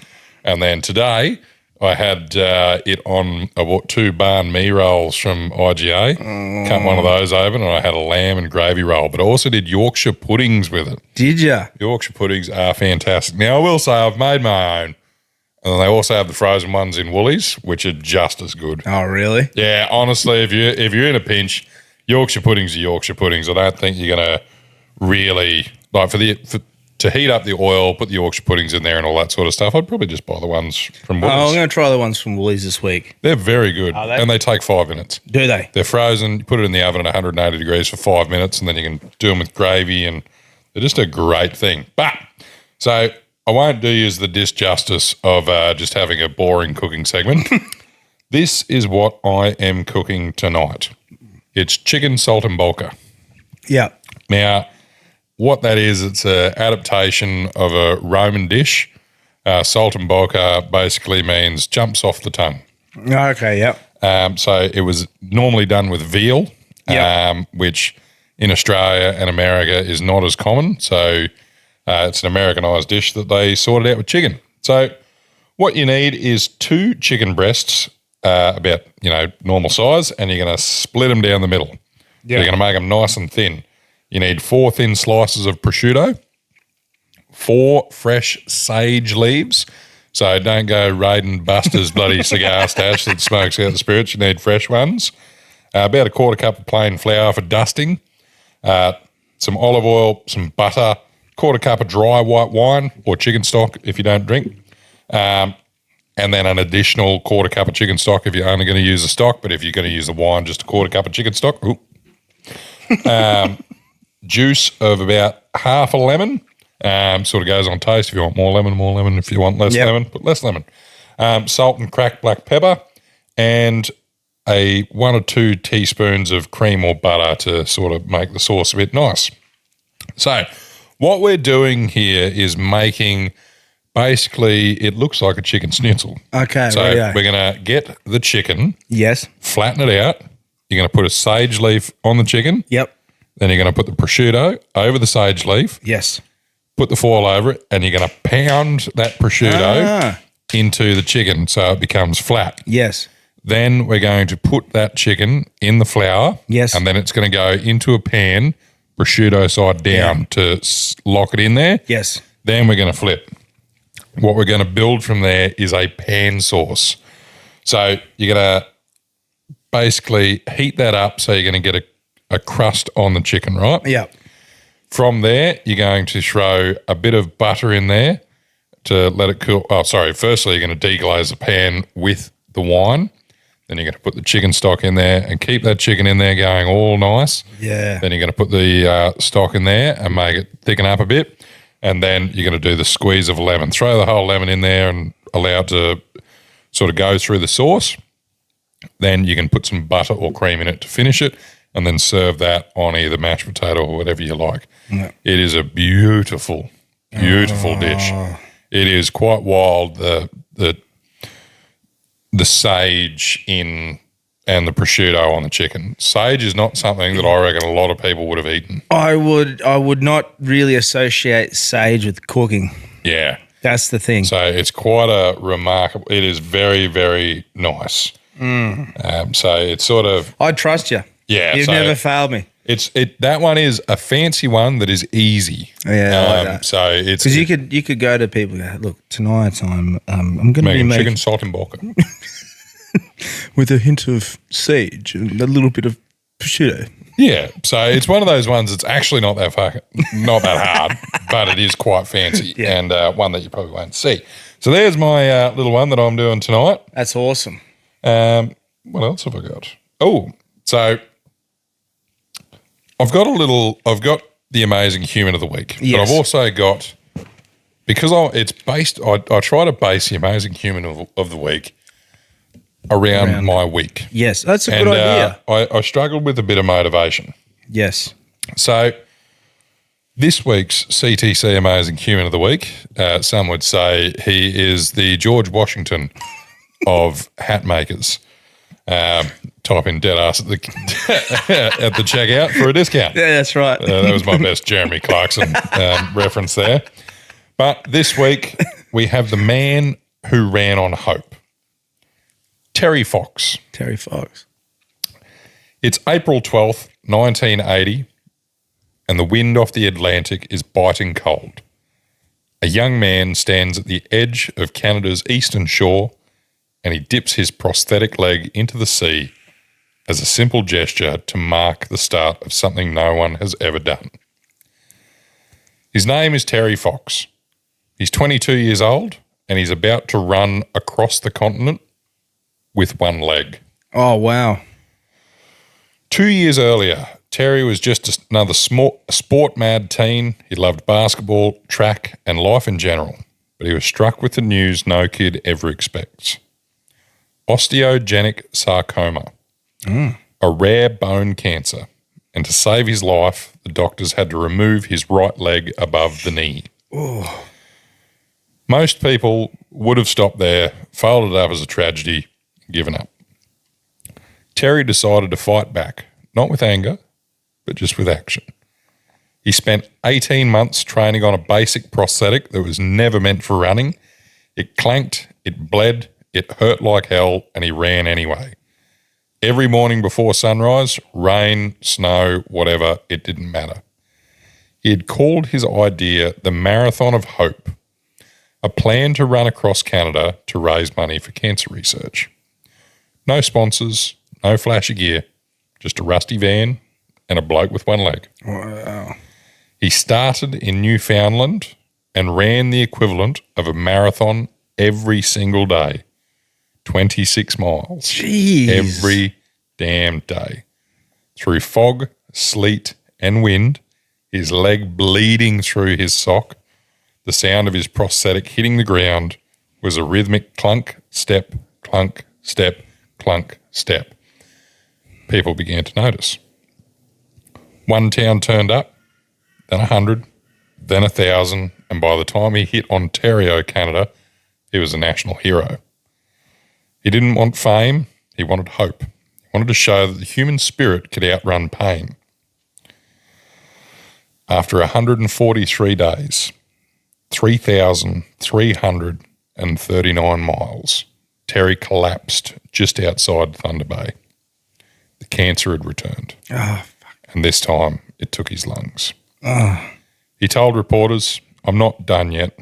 And then today I had it on. I bought 2 barn me rolls from IGA. Cut one of those open, and I had a lamb and gravy roll. But I also did Yorkshire puddings with it. Did you? Yorkshire puddings are fantastic. Now I will say I've made my own, and then they also have the frozen ones in Woolies, which are just as good. Oh, really? Yeah, honestly, if you're in a pinch, Yorkshire puddings are Yorkshire puddings. I don't think you're gonna really like to heat up the oil, put the Yorkshire puddings in there and all that sort of stuff. I'd probably just buy the ones from Woolies. Oh, I'm going to try the ones from Woolies this week. They're very good, and they take 5 minutes. Do they? They're frozen. You put it in the oven at 180 degrees for 5 minutes, and then you can do them with gravy, and they're just a great thing. But so I won't do you the disjustice of just having a boring cooking segment. This is what I am cooking tonight. It's chicken saltimbocca. Yeah. Now, what that is, it's an adaptation of a Roman dish. Saltimbocca basically means jumps off the tongue. Okay, yeah. So it was normally done with veal, which in Australia and America is not as common. So it's an Americanized dish that they sorted out with chicken. So what you need is 2 chicken breasts, about normal size, and you're going to split them down the middle. Yeah. So you're going to make them nice and thin. You need 4 thin slices of prosciutto, 4 fresh sage leaves. So don't go raiding Buster's bloody cigar stash that smokes out the spirits. You need fresh ones. About a 1/4 cup of plain flour for dusting. Some olive oil, some butter, 1/4 cup of dry white wine or chicken stock if you don't drink. And then an additional 1/4 cup of chicken stock if you're only going to use the stock. But if you're going to use the wine, just a 1/4 cup of chicken stock. Juice of about half a lemon. Sort of goes on taste. If you want more lemon. If you want less lemon, put less lemon. Salt and cracked black pepper, and 1 or 2 teaspoons of cream or butter to sort of make the sauce a bit nice. So what we're doing here is making, basically, it looks like a chicken schnitzel. Okay, so right. We're going to get the chicken, Yes. flatten it out. You're going to put a sage leaf on the chicken. Yep. Then you're going to put the prosciutto over the sage leaf, Yes. put the foil over it, and you're going to pound that prosciutto into the chicken so it becomes flat. Yes. Then we're going to put that chicken in the flour. Yes. And then it's going to go into a pan, prosciutto side down to lock it in there. Yes. Then we're going to flip. What we're going to build from there is a pan sauce. So you're going to basically heat that up so you're going to get a crust on the chicken, right? Yeah. From there, you're going to throw a bit of butter in there to let it cool. Oh, sorry. Firstly, you're going to deglaze the pan with the wine. Then you're going to put the chicken stock in there and keep that chicken in there going all nice. Yeah. Then you're going to put the stock in there and make it thicken up a bit. And then you're going to do the squeeze of a lemon. Throw the whole lemon in there and allow it to sort of go through the sauce. Then you can put some butter or cream in it to finish it, and then serve that on either mashed potato or whatever you like. Yeah. It is a beautiful, beautiful dish. It is quite wild, the sage in and the prosciutto on the chicken. Sage is not something that I reckon a lot of people would have eaten. I would not really associate sage with cooking. Yeah. That's the thing. So it's quite a remarkable, it is very, very nice. So it's sort of... I trust you. Yeah. You've never failed me. That one is a fancy one that is easy. Yeah, I like that. So it's... Because you could go to people and go, look, tonight I'm going to be making chicken saltimbocca. with a hint of sage and a little bit of prosciutto. Yeah, so it's one of those ones that's actually not that hard, but it is quite fancy and one that you probably won't see. So there's my little one that I'm doing tonight. That's awesome. What else have I got? Oh, so I've got the amazing human of the week, but I've also got, because I try to base the amazing human of the week around my week. Yes, that's a good idea. I struggled with a bit of motivation. Yes. So this week's CTC Amazing Human of the Week, some would say he is the George Washington of hat makers. Type in Deadass at the checkout for a discount. Yeah, that's right. That was my best Jeremy Clarkson reference there. But this week we have the man who ran on hope. Terry Fox. Terry Fox. It's April 12th, 1980, and the wind off the Atlantic is biting cold. A young man stands at the edge of Canada's eastern shore, and he dips his prosthetic leg into the sea as a simple gesture to mark the start of something no one has ever done. His name is Terry Fox. He's 22 years old, and he's about to run across the continent with one leg. Oh, wow. 2 years earlier, Terry was just another sport-mad teen. He loved basketball, track, and life in general, but he was struck with the news no kid ever expects. Osteogenic sarcoma, a rare bone cancer, and to save his life, the doctors had to remove his right leg above the knee. Oh. Most people would have stopped there, folded it up as a tragedy, given up. Terry decided to fight back, not with anger, but just with action. He spent 18 months training on a basic prosthetic that was never meant for running. It clanked, it bled, it hurt like hell, and he ran anyway. Every morning before sunrise, rain, snow, whatever, it didn't matter. He had called his idea the Marathon of Hope, a plan to run across Canada to raise money for cancer research. No sponsors, no flashy gear, just a rusty van and a bloke with one leg. Wow. He started in Newfoundland and ran the equivalent of a marathon every single day, 26 miles. Jeez. Every damn day. Through fog, sleet, and wind, his leg bleeding through his sock, the sound of his prosthetic hitting the ground was a rhythmic clunk, step, clunk, step, clunk, step. People began to notice. One town turned up, then 100, then 1,000, and by the time he hit Ontario, Canada, he was a national hero. He didn't want fame, he wanted hope. He wanted to show that the human spirit could outrun pain. After 143 days, 3,339 miles, Terry collapsed just outside Thunder Bay. The cancer had returned. Oh, fuck. And this time it took his lungs. Oh. He told reporters, "I'm not done yet.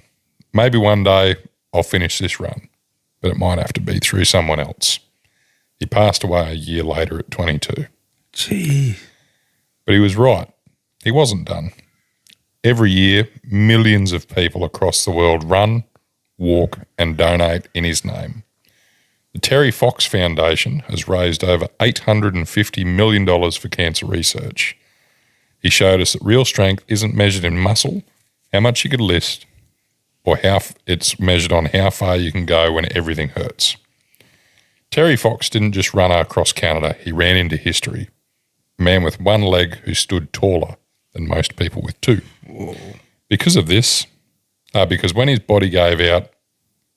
Maybe one day I'll finish this run, but it might have to be through someone else." He passed away a year later at 22. Gee. But he was right. He wasn't done. Every year, millions of people across the world run, walk, and donate in his name. The Terry Fox Foundation has raised over $850 million for cancer research. He showed us that real strength isn't measured in muscle, how much you could lift, or how it's measured on how far you can go when everything hurts. Terry Fox didn't just run across Canada, he ran into history. A man with one leg who stood taller than most people with two. Whoa. Because of this, because when his body gave out,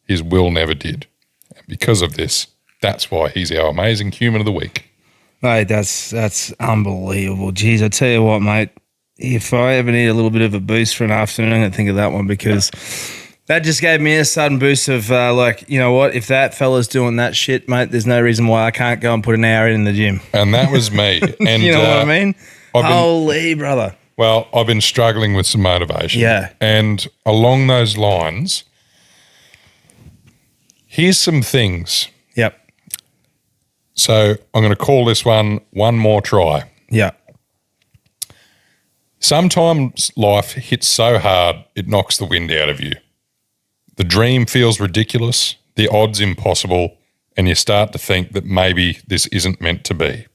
his will never did. And because of this, that's why he's our amazing human of the week. Mate, that's unbelievable. Jeez, I tell you what, mate, if I ever need a little bit of a boost for an afternoon, I'm going to think of that one because that just gave me a sudden boost of you know what, if that fella's doing that shit, mate, there's no reason why I can't go and put an hour in the gym. And that was me. And you know what I mean? Holy brother. Well, I've been struggling with some motivation. Yeah. And along those lines, here's some things. Yep. So I'm going to call this one more try. Yeah. Sometimes life hits so hard it knocks the wind out of you. The dream feels ridiculous, the odds impossible, and you start to think that maybe this isn't meant to be.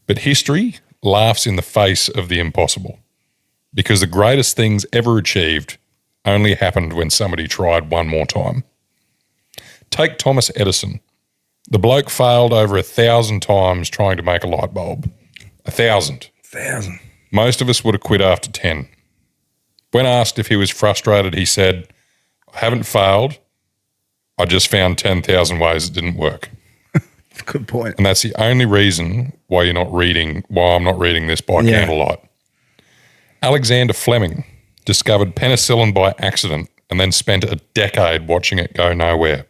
But history laughs in the face of the impossible because the greatest things ever achieved only happened when somebody tried one more time. Take Thomas Edison. The bloke failed over 1,000 times trying to make a light bulb. 1,000. 1,000. Most of us would have quit after 10. When asked if he was frustrated, he said, "I haven't failed. I just found 10,000 ways it didn't work." Good point. And that's the only reason why I'm not reading this by candlelight. Alexander Fleming discovered penicillin by accident and then spent a decade watching it go nowhere.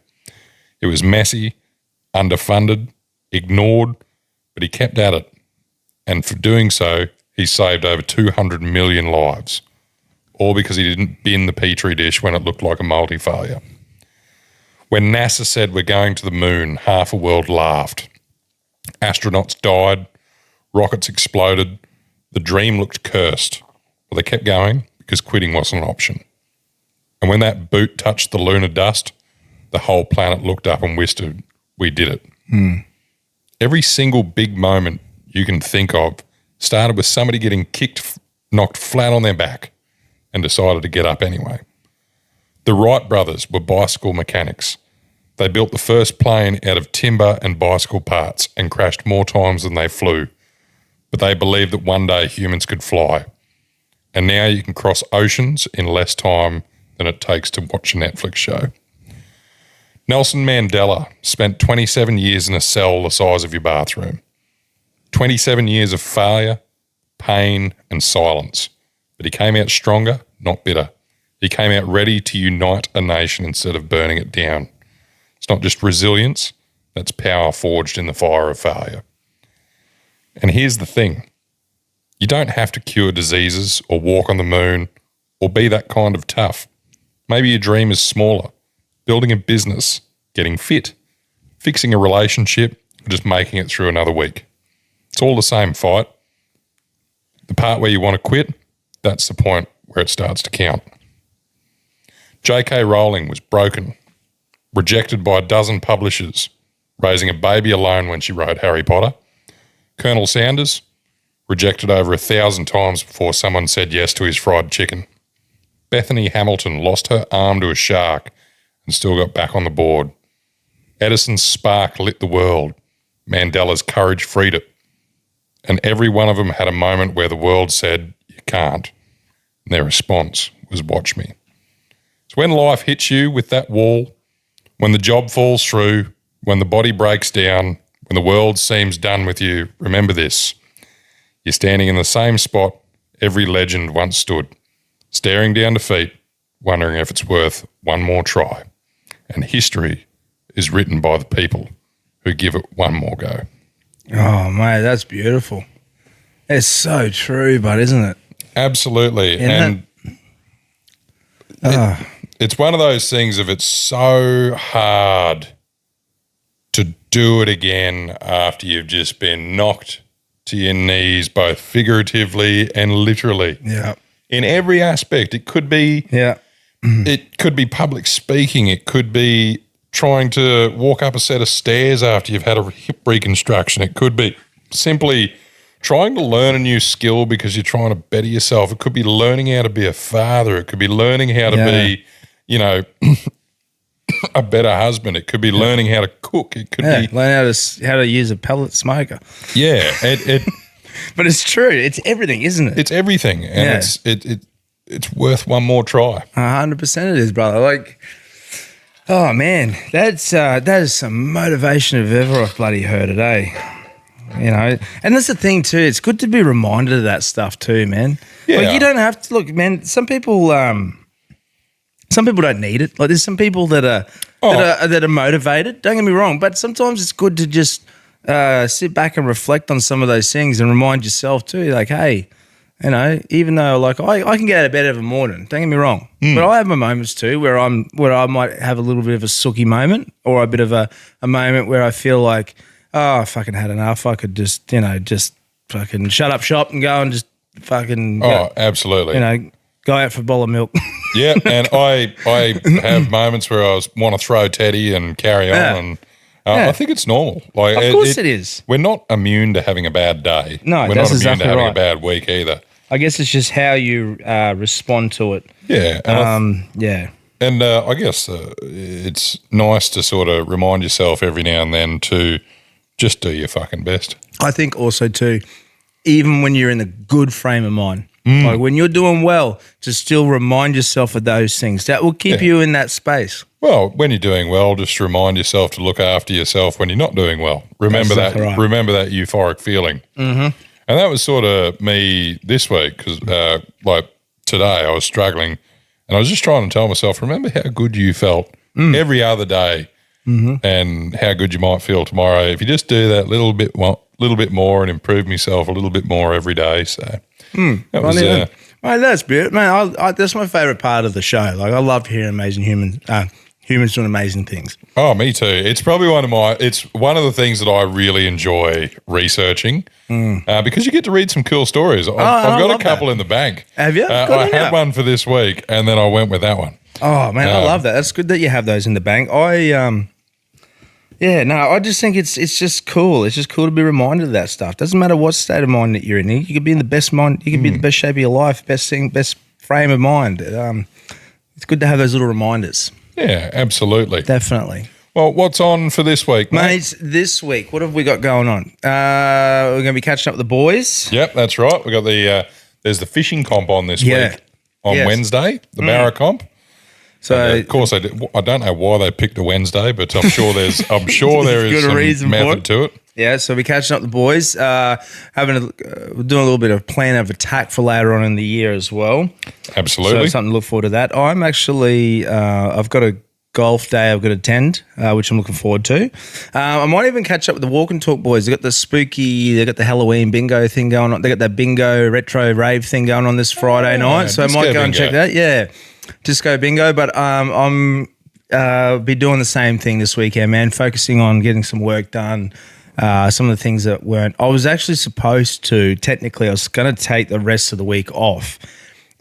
It was messy, underfunded, ignored, but he kept at it. And for doing so, he saved over 200 million lives, all because he didn't bin the Petri dish when it looked like a multi-failure. When NASA said we're going to the moon, half a world laughed. Astronauts died, rockets exploded, the dream looked cursed. Well, they kept going because quitting wasn't an option. And when that boot touched the lunar dust, the whole planet looked up and whispered, we did it. Every single big moment you can think of started with somebody getting knocked flat on their back and decided to get up anyway. The Wright brothers were bicycle mechanics. They built the first plane out of timber and bicycle parts and crashed more times than they flew. But they believed that one day humans could fly. And now you can cross oceans in less time than it takes to watch a Netflix show. Nelson Mandela spent 27 years in a cell the size of your bathroom. 27 years of failure, pain, and silence. But he came out stronger, not bitter. He came out ready to unite a nation instead of burning it down. It's not just resilience, that's power forged in the fire of failure. And here's the thing. You don't have to cure diseases or walk on the moon or be that kind of tough. Maybe your dream is smaller, building a business, getting fit, fixing a relationship, or just making it through another week. It's all the same fight. The part where you want to quit, that's the point where it starts to count. J.K. Rowling was broken, rejected by a dozen publishers, raising a baby alone when she wrote Harry Potter. Colonel Sanders, rejected over 1,000 times before someone said yes to his fried chicken. Bethany Hamilton lost her arm to a shark and still got back on the board. Edison's spark lit the world. Mandela's courage freed it. And every one of them had a moment where the world said, you can't. And their response was, watch me. So when life hits you with that wall, when the job falls through, when the body breaks down, when the world seems done with you, remember this. You're standing in the same spot every legend once stood, staring down defeat, wondering if it's worth one more try. And history is written by the people who give it one more go. Oh, mate, that's beautiful. It's so true, but isn't it? Absolutely. Isn't and it's one of those things of it's so hard to do it again after you've just been knocked to your knees, both figuratively and literally. Yeah. In every aspect. It could be it could be public speaking. It could be trying to walk up a set of stairs after you've had a hip reconstruction. It could be simply trying to learn a new skill because you're trying to better yourself. It could be learning how to be a father. It could be learning how to be, a better husband. It could be learning how to cook. It could be learn how to use a pellet smoker. Yeah, but it's true. It's everything, isn't it? It's everything, and it's worth one more try. 100% it is, brother. Like, oh man, that is some motivation if ever I've bloody heard it, eh? You know, and that's the thing too. It's good to be reminded of that stuff too, man. Yeah. Like, you don't have to look, man. Some people don't need it. Like, there's some people that are motivated. Don't get me wrong, but sometimes it's good to just sit back and reflect on some of those things and remind yourself too. Like, hey, you know, even though like I can get out of bed every morning. Don't get me wrong, but I have my moments too where I might have a little bit of a sooky moment or a bit of a moment where I feel like, oh, I fucking had enough. I could just fucking shut up shop and go and just fucking absolutely. Go out for a bowl of milk. Yeah, and I have moments where I want to throw Teddy and carry on, and I think it's normal. Like, of course it is. We're not immune to having a bad day. No, we're that's not immune exactly to having right. a bad week either. I guess it's just how you respond to it. Yeah, yeah. And I guess it's nice to sort of remind yourself every now and then to just do your fucking best. I think also too, even when you're in a good frame of mind, like when you're doing well, to still remind yourself of those things. That will keep you in that space. Well, when you're doing well, just remind yourself to look after yourself when you're not doing well. Remember That's that. exactly right. Remember that euphoric feeling. Mm-hmm. And that was sort of me this week because, like today, I was struggling, and I was just trying to tell myself, remember how good you felt every other day. and how good you might feel tomorrow if you just do that little bit more and improve myself a little bit more every day. So that was Mate, that's beautiful. Man, that's my favourite part of the show. Like, I love hearing amazing humans doing amazing things. Oh, me too. It's probably it's one of the things that I really enjoy researching because you get to read some cool stories. I've got a couple in the bank. Have you? I had one for this week and then I went with that one. Oh, man, I love that. That's good that you have those in the bank. I just think it's just cool. It's just cool to be reminded of that stuff. Doesn't matter what state of mind that you're in. You could be in the best mind. You could be in the best shape of your life, best frame of mind. It's good to have those little reminders. Yeah, absolutely. Definitely. Well, what's on for this week, mate? Mate, this week, what have we got going on? We're going to be catching up with the boys. Yep, that's right. We got there's the fishing comp on this week on Wednesday, the Barra comp. So of course, I don't know why they picked a Wednesday, but I'm sure there is some method to it. Yeah, so we're catching up the boys, we're doing a little bit of plan of attack for later on in the year as well. Absolutely. So something to look forward to that. I'm actually, I've got a golf day I've got to attend, which I'm looking forward to. I might even catch up with the Walk and Talk boys. They got the Halloween bingo thing going on. They got that bingo retro rave thing going on this Friday night. So I might go and check that. Yeah, disco bingo. But I'm be doing the same thing this weekend, man. Focusing on getting some work done. Some of the things that weren't. I was actually supposed to, technically, I was going to take the rest of the week off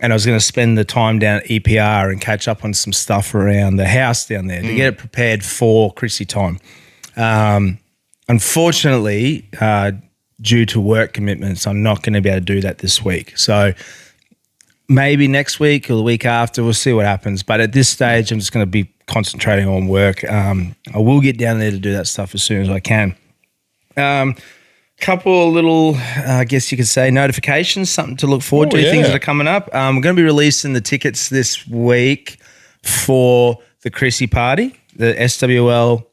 and I was going to spend the time down at EPR and catch up on some stuff around the house down there to get it prepared for Chrissy time. Unfortunately, due to work commitments, I'm not going to be able to do that this week. So maybe next week or the week after, we'll see what happens. But at this stage, I'm just going to be concentrating on work. I will get down there to do that stuff as soon as I can. Couple of little, I guess you could say, notifications, something to look forward to, things that are coming up. We're going to be releasing the tickets this week for the Chrissy party, the SWL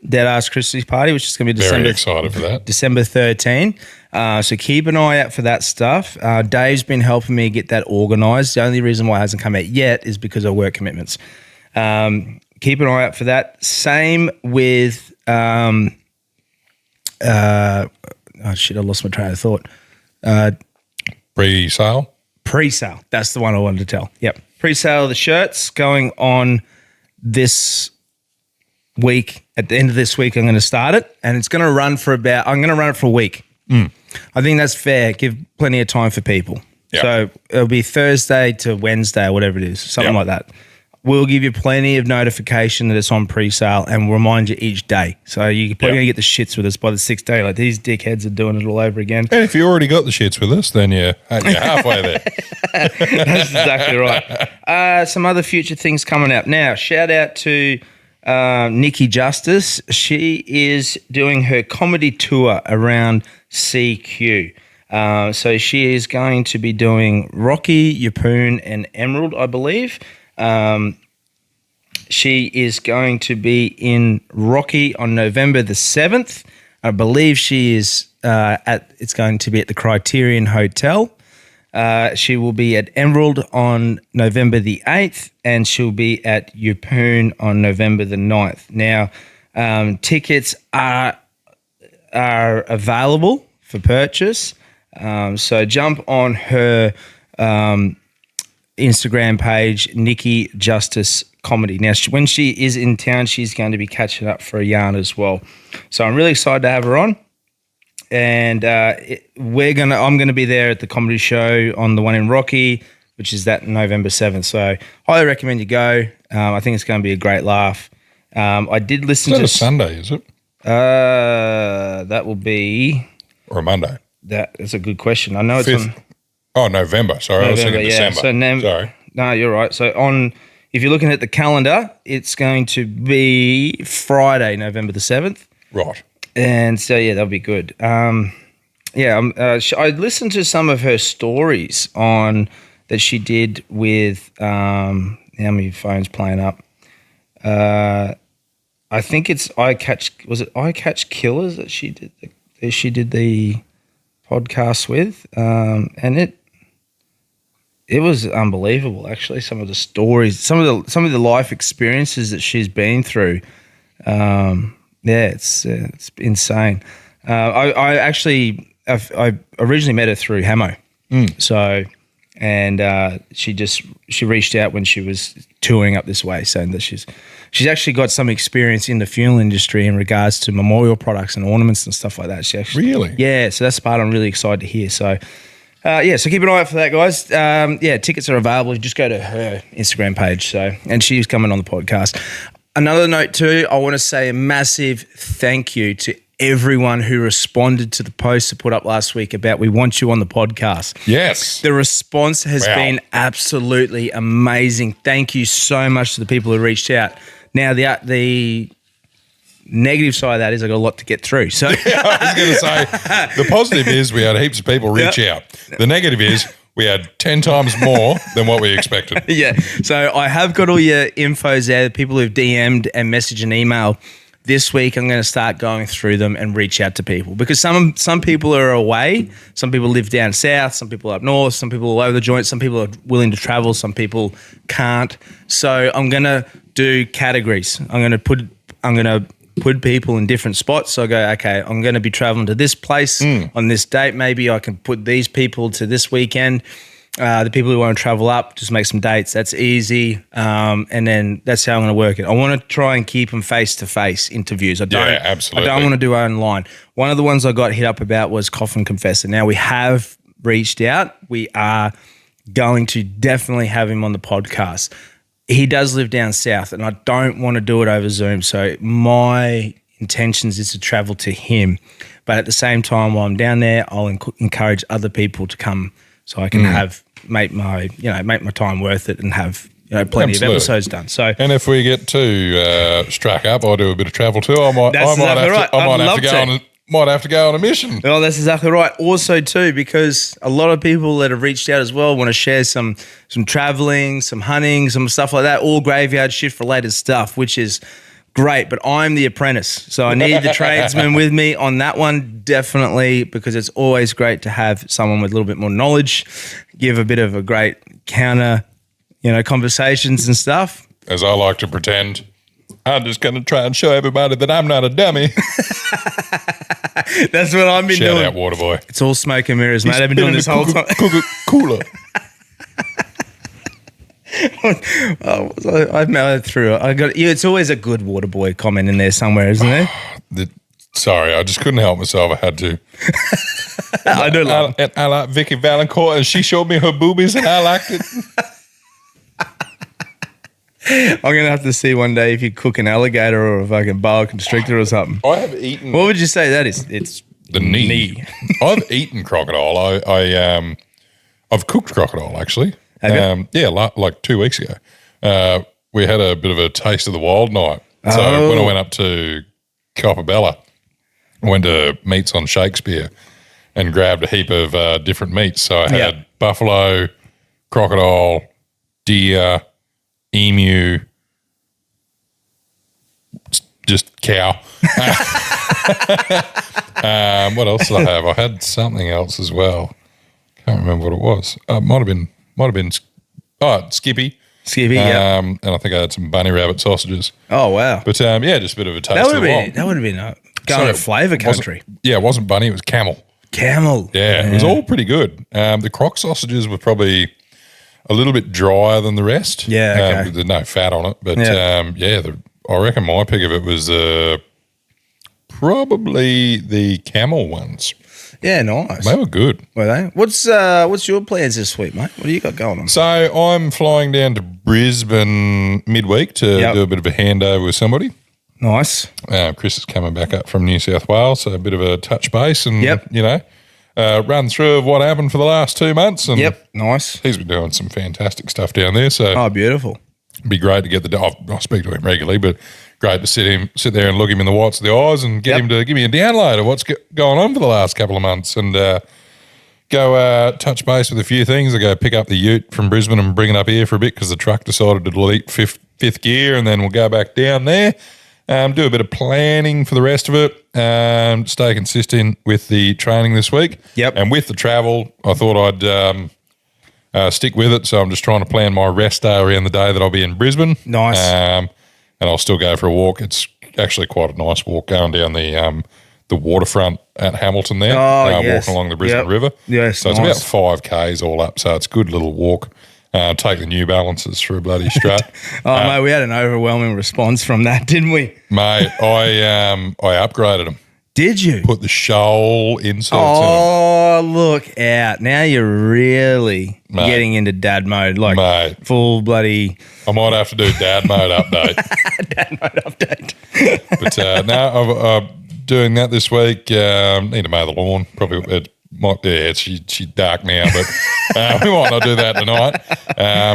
Deadass Chrissy party, which is going to be Very excited for that. December 13. So keep an eye out for that stuff. Dave's been helping me get that organised. The only reason why it hasn't come out yet is because of work commitments. Keep an eye out for that. Same with... I lost my train of thought. Pre-sale? Pre-sale. That's the one I wanted to tell. Yep. Pre-sale of the shirts going on this week. At the end of this week, I'm going to start it, and it's going to run for I'm going to run it for a week. I think that's fair. Give plenty of time for people. Yep. So it'll be Thursday to Wednesday or whatever it is, something like that. We'll give you plenty of notification that it's on pre-sale and we'll remind you each day. So you're probably going to get the shits with us by the 6th day. Like, these dickheads are doing it all over again. And if you already got the shits with us, then you're halfway there. That's exactly right. Some other future things coming up. Now, shout out to Nikki Justice. She is doing her comedy tour around CQ. So she is going to be doing Rocky, Yeppoon and Emerald, I believe. She is going to be in Rocky on November the 7th. I believe she is it's going to be at the Criterion Hotel. She will be at Emerald on November the 8th, and she'll be at Yeppoon on November the 9th. Now, tickets are available for purchase. So jump on her Instagram page, Nikki Justice Comedy. Now, when she is in town, she's going to be catching up for a yarn as well. So I'm really excited to have her on. And I'm going to be there at the comedy show on the one in Rocky, which is that November 7th. So highly recommend you go. I think it's going to be a great laugh. I did listen to... Is that a Sunday, is it? That will be... Or a Monday? That's a good question. I know it's on... Oh, November. Sorry, I was thinking December. Sorry. No, you're right. So if you're looking at the calendar, it's going to be Friday, November the 7th. Right. And so, that'll be good. I listened to some of her stories that she did with how many phones playing up? I think it's I Catch Killers that she did the podcast with, and it was unbelievable, actually. Some of the stories, some of the life experiences that she's been through, It's insane. I originally met her through Hamo. So, and she reached out when she was touring up this way, saying that she's actually got some experience in the fuel industry in regards to memorial products and ornaments and stuff like that. She actually, Really? Yeah. So that's the part I'm really excited to hear. So, so keep an eye out for that, guys. Tickets are available. You just go to her Instagram page. So, and she's coming on the podcast. Another note too, I want to say a massive thank you to everyone who responded to the post I put up last week about we want you on the podcast. Yes. The response has been absolutely amazing. Thank you so much to the people who reached out. Now, the negative side of that is I got a lot to get through. So I was going to say, the positive is we had heaps of people reach out. The negative is we had 10 times more than what we expected. Yeah. So I have got all your infos there, the people who've DM'd and messaged an email. This week, I'm going to start going through them and reach out to people because some people are away. Some people live down south. Some people up north. Some people all over the joint. Some people are willing to travel. Some people can't. So I'm going to do categories. I'm going to put people in different spots. So I go, okay, I'm going to be traveling to this place on this date. Maybe I can put these people to this weekend. The people who want to travel up, just make some dates. That's easy. And then that's how I'm going to work it. I want to try and keep them face-to-face interviews. Absolutely. I don't want to do online. One of the ones I got hit up about was Coffin Confessor. Now, we have reached out. We are going to definitely have him on the podcast. He does live down south, and I don't want to do it over Zoom. So my intentions is to travel to him. But at the same time, while I'm down there, I'll encourage other people to come so I can make my time worth it and have plenty of episodes done. So, and if we get too struck up, I'll do a bit of travel too. I might have to go on a mission. Well, that's exactly right. Also too, because a lot of people that have reached out as well want to share some traveling, some hunting, some stuff like that, all graveyard shift related stuff, which is great, but I'm the apprentice. So I need the tradesman with me on that one, definitely, because it's always great to have someone with a little bit more knowledge, give a bit of a great counter, conversations and stuff. As I like to pretend, I'm just going to try and show everybody that I'm not a dummy. That's what I've been doing. Shout out Waterboy. It's all smoke and mirrors, mate. I've been doing this whole time. Cooler. I've made it through. It's always a good Waterboy comment in there somewhere, isn't there? Sorry, I just couldn't help myself. I had to. I do love it. I like Vicky Valancourt, and she showed me her boobies, and I liked it. I'm gonna have to see one day if you cook an alligator or a fucking boa constrictor or something. I have eaten. What would you say that is? It's the knee. I've eaten crocodile. I've cooked crocodile actually. Yeah, like 2 weeks ago. We had a bit of a taste of the wild night. So when I went up to Copperbella, I went to Meats on Shakespeare and grabbed a heap of different meats. So I had buffalo, crocodile, deer, emu, just cow. What else did I have? I had something else as well. Can't remember what it was. Might have been Skippy. Skippy, yeah. And I think I had some bunny rabbit sausages. Oh, wow. But just a bit of a taste of the wild. That would have been going to flavour country. It wasn't bunny, it was camel. Camel. Yeah, it was all pretty good. The croc sausages were probably a little bit drier than the rest. Yeah, okay. There's no fat on it. But I reckon my pick of it was probably the camel ones. Yeah, nice. They were good. Were they? What's your plans this week, mate? What do you got going on? So I'm flying down to Brisbane midweek to do a bit of a handover with somebody. Nice. Chris is coming back up from New South Wales, so a bit of a touch base and, run through of what happened for the last 2 months. And nice. He's been doing some fantastic stuff down there. So beautiful. It'd be great to get I speak to him regularly, but great to sit there and look him in the whites of the eyes and get him to give me a download of what's going on for the last couple of months and go touch base with a few things. I go pick up the ute from Brisbane and bring it up here for a bit because the truck decided to delete fifth gear, and then we'll go back down there. Do a bit of planning for the rest of it. Stay consistent with the training this week. Yep. And with the travel, I thought I'd stick with it. So I'm just trying to plan my rest day around the day that I'll be in Brisbane. Nice. And I'll still go for a walk. It's actually quite a nice walk going down the waterfront at Hamilton there. Oh, yes. Walking along the Brisbane Yep. River. Yes, So it's nice. about 5 Ks all up. So it's a good little walk. Take the New Balances for a bloody strut. Oh, mate, we had an overwhelming response from that, didn't we? Mate, I upgraded them. Did you? Put the shoal inserts in them. Oh, look out. Now you're really Mate. getting into dad mode. Like Mate. full bloody I might have to do dad mode update. dad mode update. But no, I'm doing that this week. Need to mow the lawn. Probably it might. Yeah, she's dark now, but we might not do that tonight.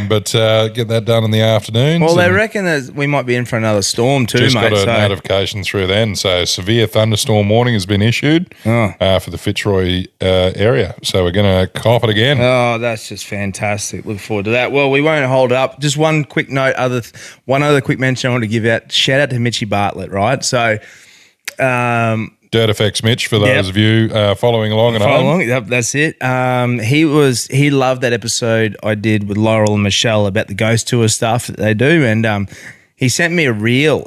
But get that done in the afternoons. Well, they and reckon that we might be in for another storm too, just mate. got a So notification through then. So severe thunderstorm warning has been issued for the Fitzroy area. So we're going to cop it again. oh, that's just fantastic. Look forward to that. Well, we won't hold up. Just one quick note. One other quick mention I want to give out. Shout out to Mitchie Bartlett, right? So, Dirt Effects Mitch, for those of you following along at home. Yep, that's it. He loved that episode I did with Laurel and Michelle about the ghost tour stuff that they do, and he sent me a reel.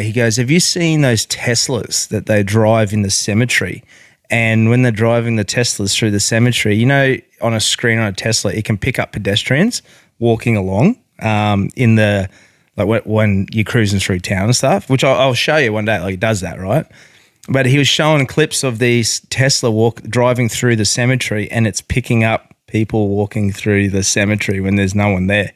He goes, "Have you seen those Teslas that they drive in the cemetery? And when they're driving the Teslas through the cemetery, you know, on a screen on a Tesla, it can pick up pedestrians walking along in the like when you're cruising through town and stuff. Which I'll show you one day. Like it does that, right?" But he was showing clips of these Tesla driving through the cemetery, and it's picking up people walking through the cemetery when there's no one there,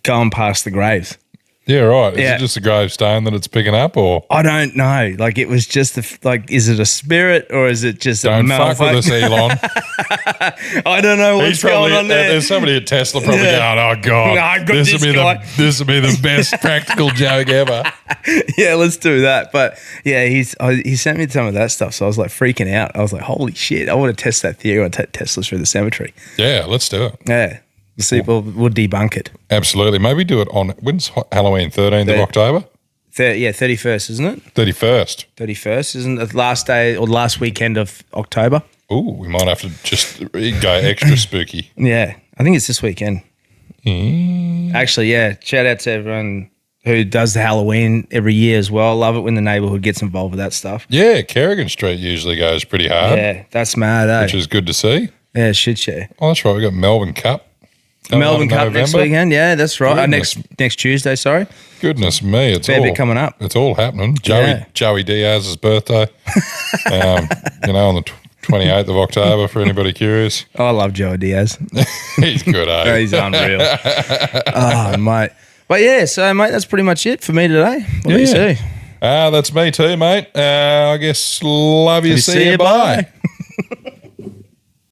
going past the graves. Yeah, right. Is Yeah. it just a gravestone that it's picking up, or I don't know. Like it was just is it a spirit or is it just a don't fuck with us, Elon? I don't know what's He's probably, going on there. There's somebody at Tesla probably Yeah. going, "Oh God, I got this this will be guy." this will be the best practical joke ever." Yeah, let's do that. But yeah, he sent me some of that stuff, so I was like freaking out. I was like, holy shit! I want to test that theory. I want to take Teslas through the cemetery. Yeah, let's do it. Yeah, we'll see. We'll debunk it. Absolutely. Maybe do it on when's Halloween? 13th of October. 31st, isn't it? 31st. 31st, isn't it? The last day or the last weekend of October. Ooh, we might have to just go extra spooky. Yeah, I think it's this weekend. Actually, yeah. Shout out to everyone who does the Halloween every year as well. Love it when the neighbourhood gets involved with that stuff. Yeah, Kerrigan Street usually goes pretty hard, Yeah, that's mad, eh? which is good to see. Yeah, shit show. Oh, that's right. We got Melbourne Cup. coming up Melbourne in Cup next November. weekend. Yeah, that's right. Goodness. Next Tuesday, sorry. Goodness me, it's Fair all bit coming up. It's all happening. Yeah. Joey Diaz's birthday. On the 28th of October for anybody curious. Oh, I love Joe Diaz. He's good, eh? He's unreal. Oh, mate. But yeah, so mate, that's pretty much it for me today. What do you say? That's me too, mate. I guess love you. See you. Bye.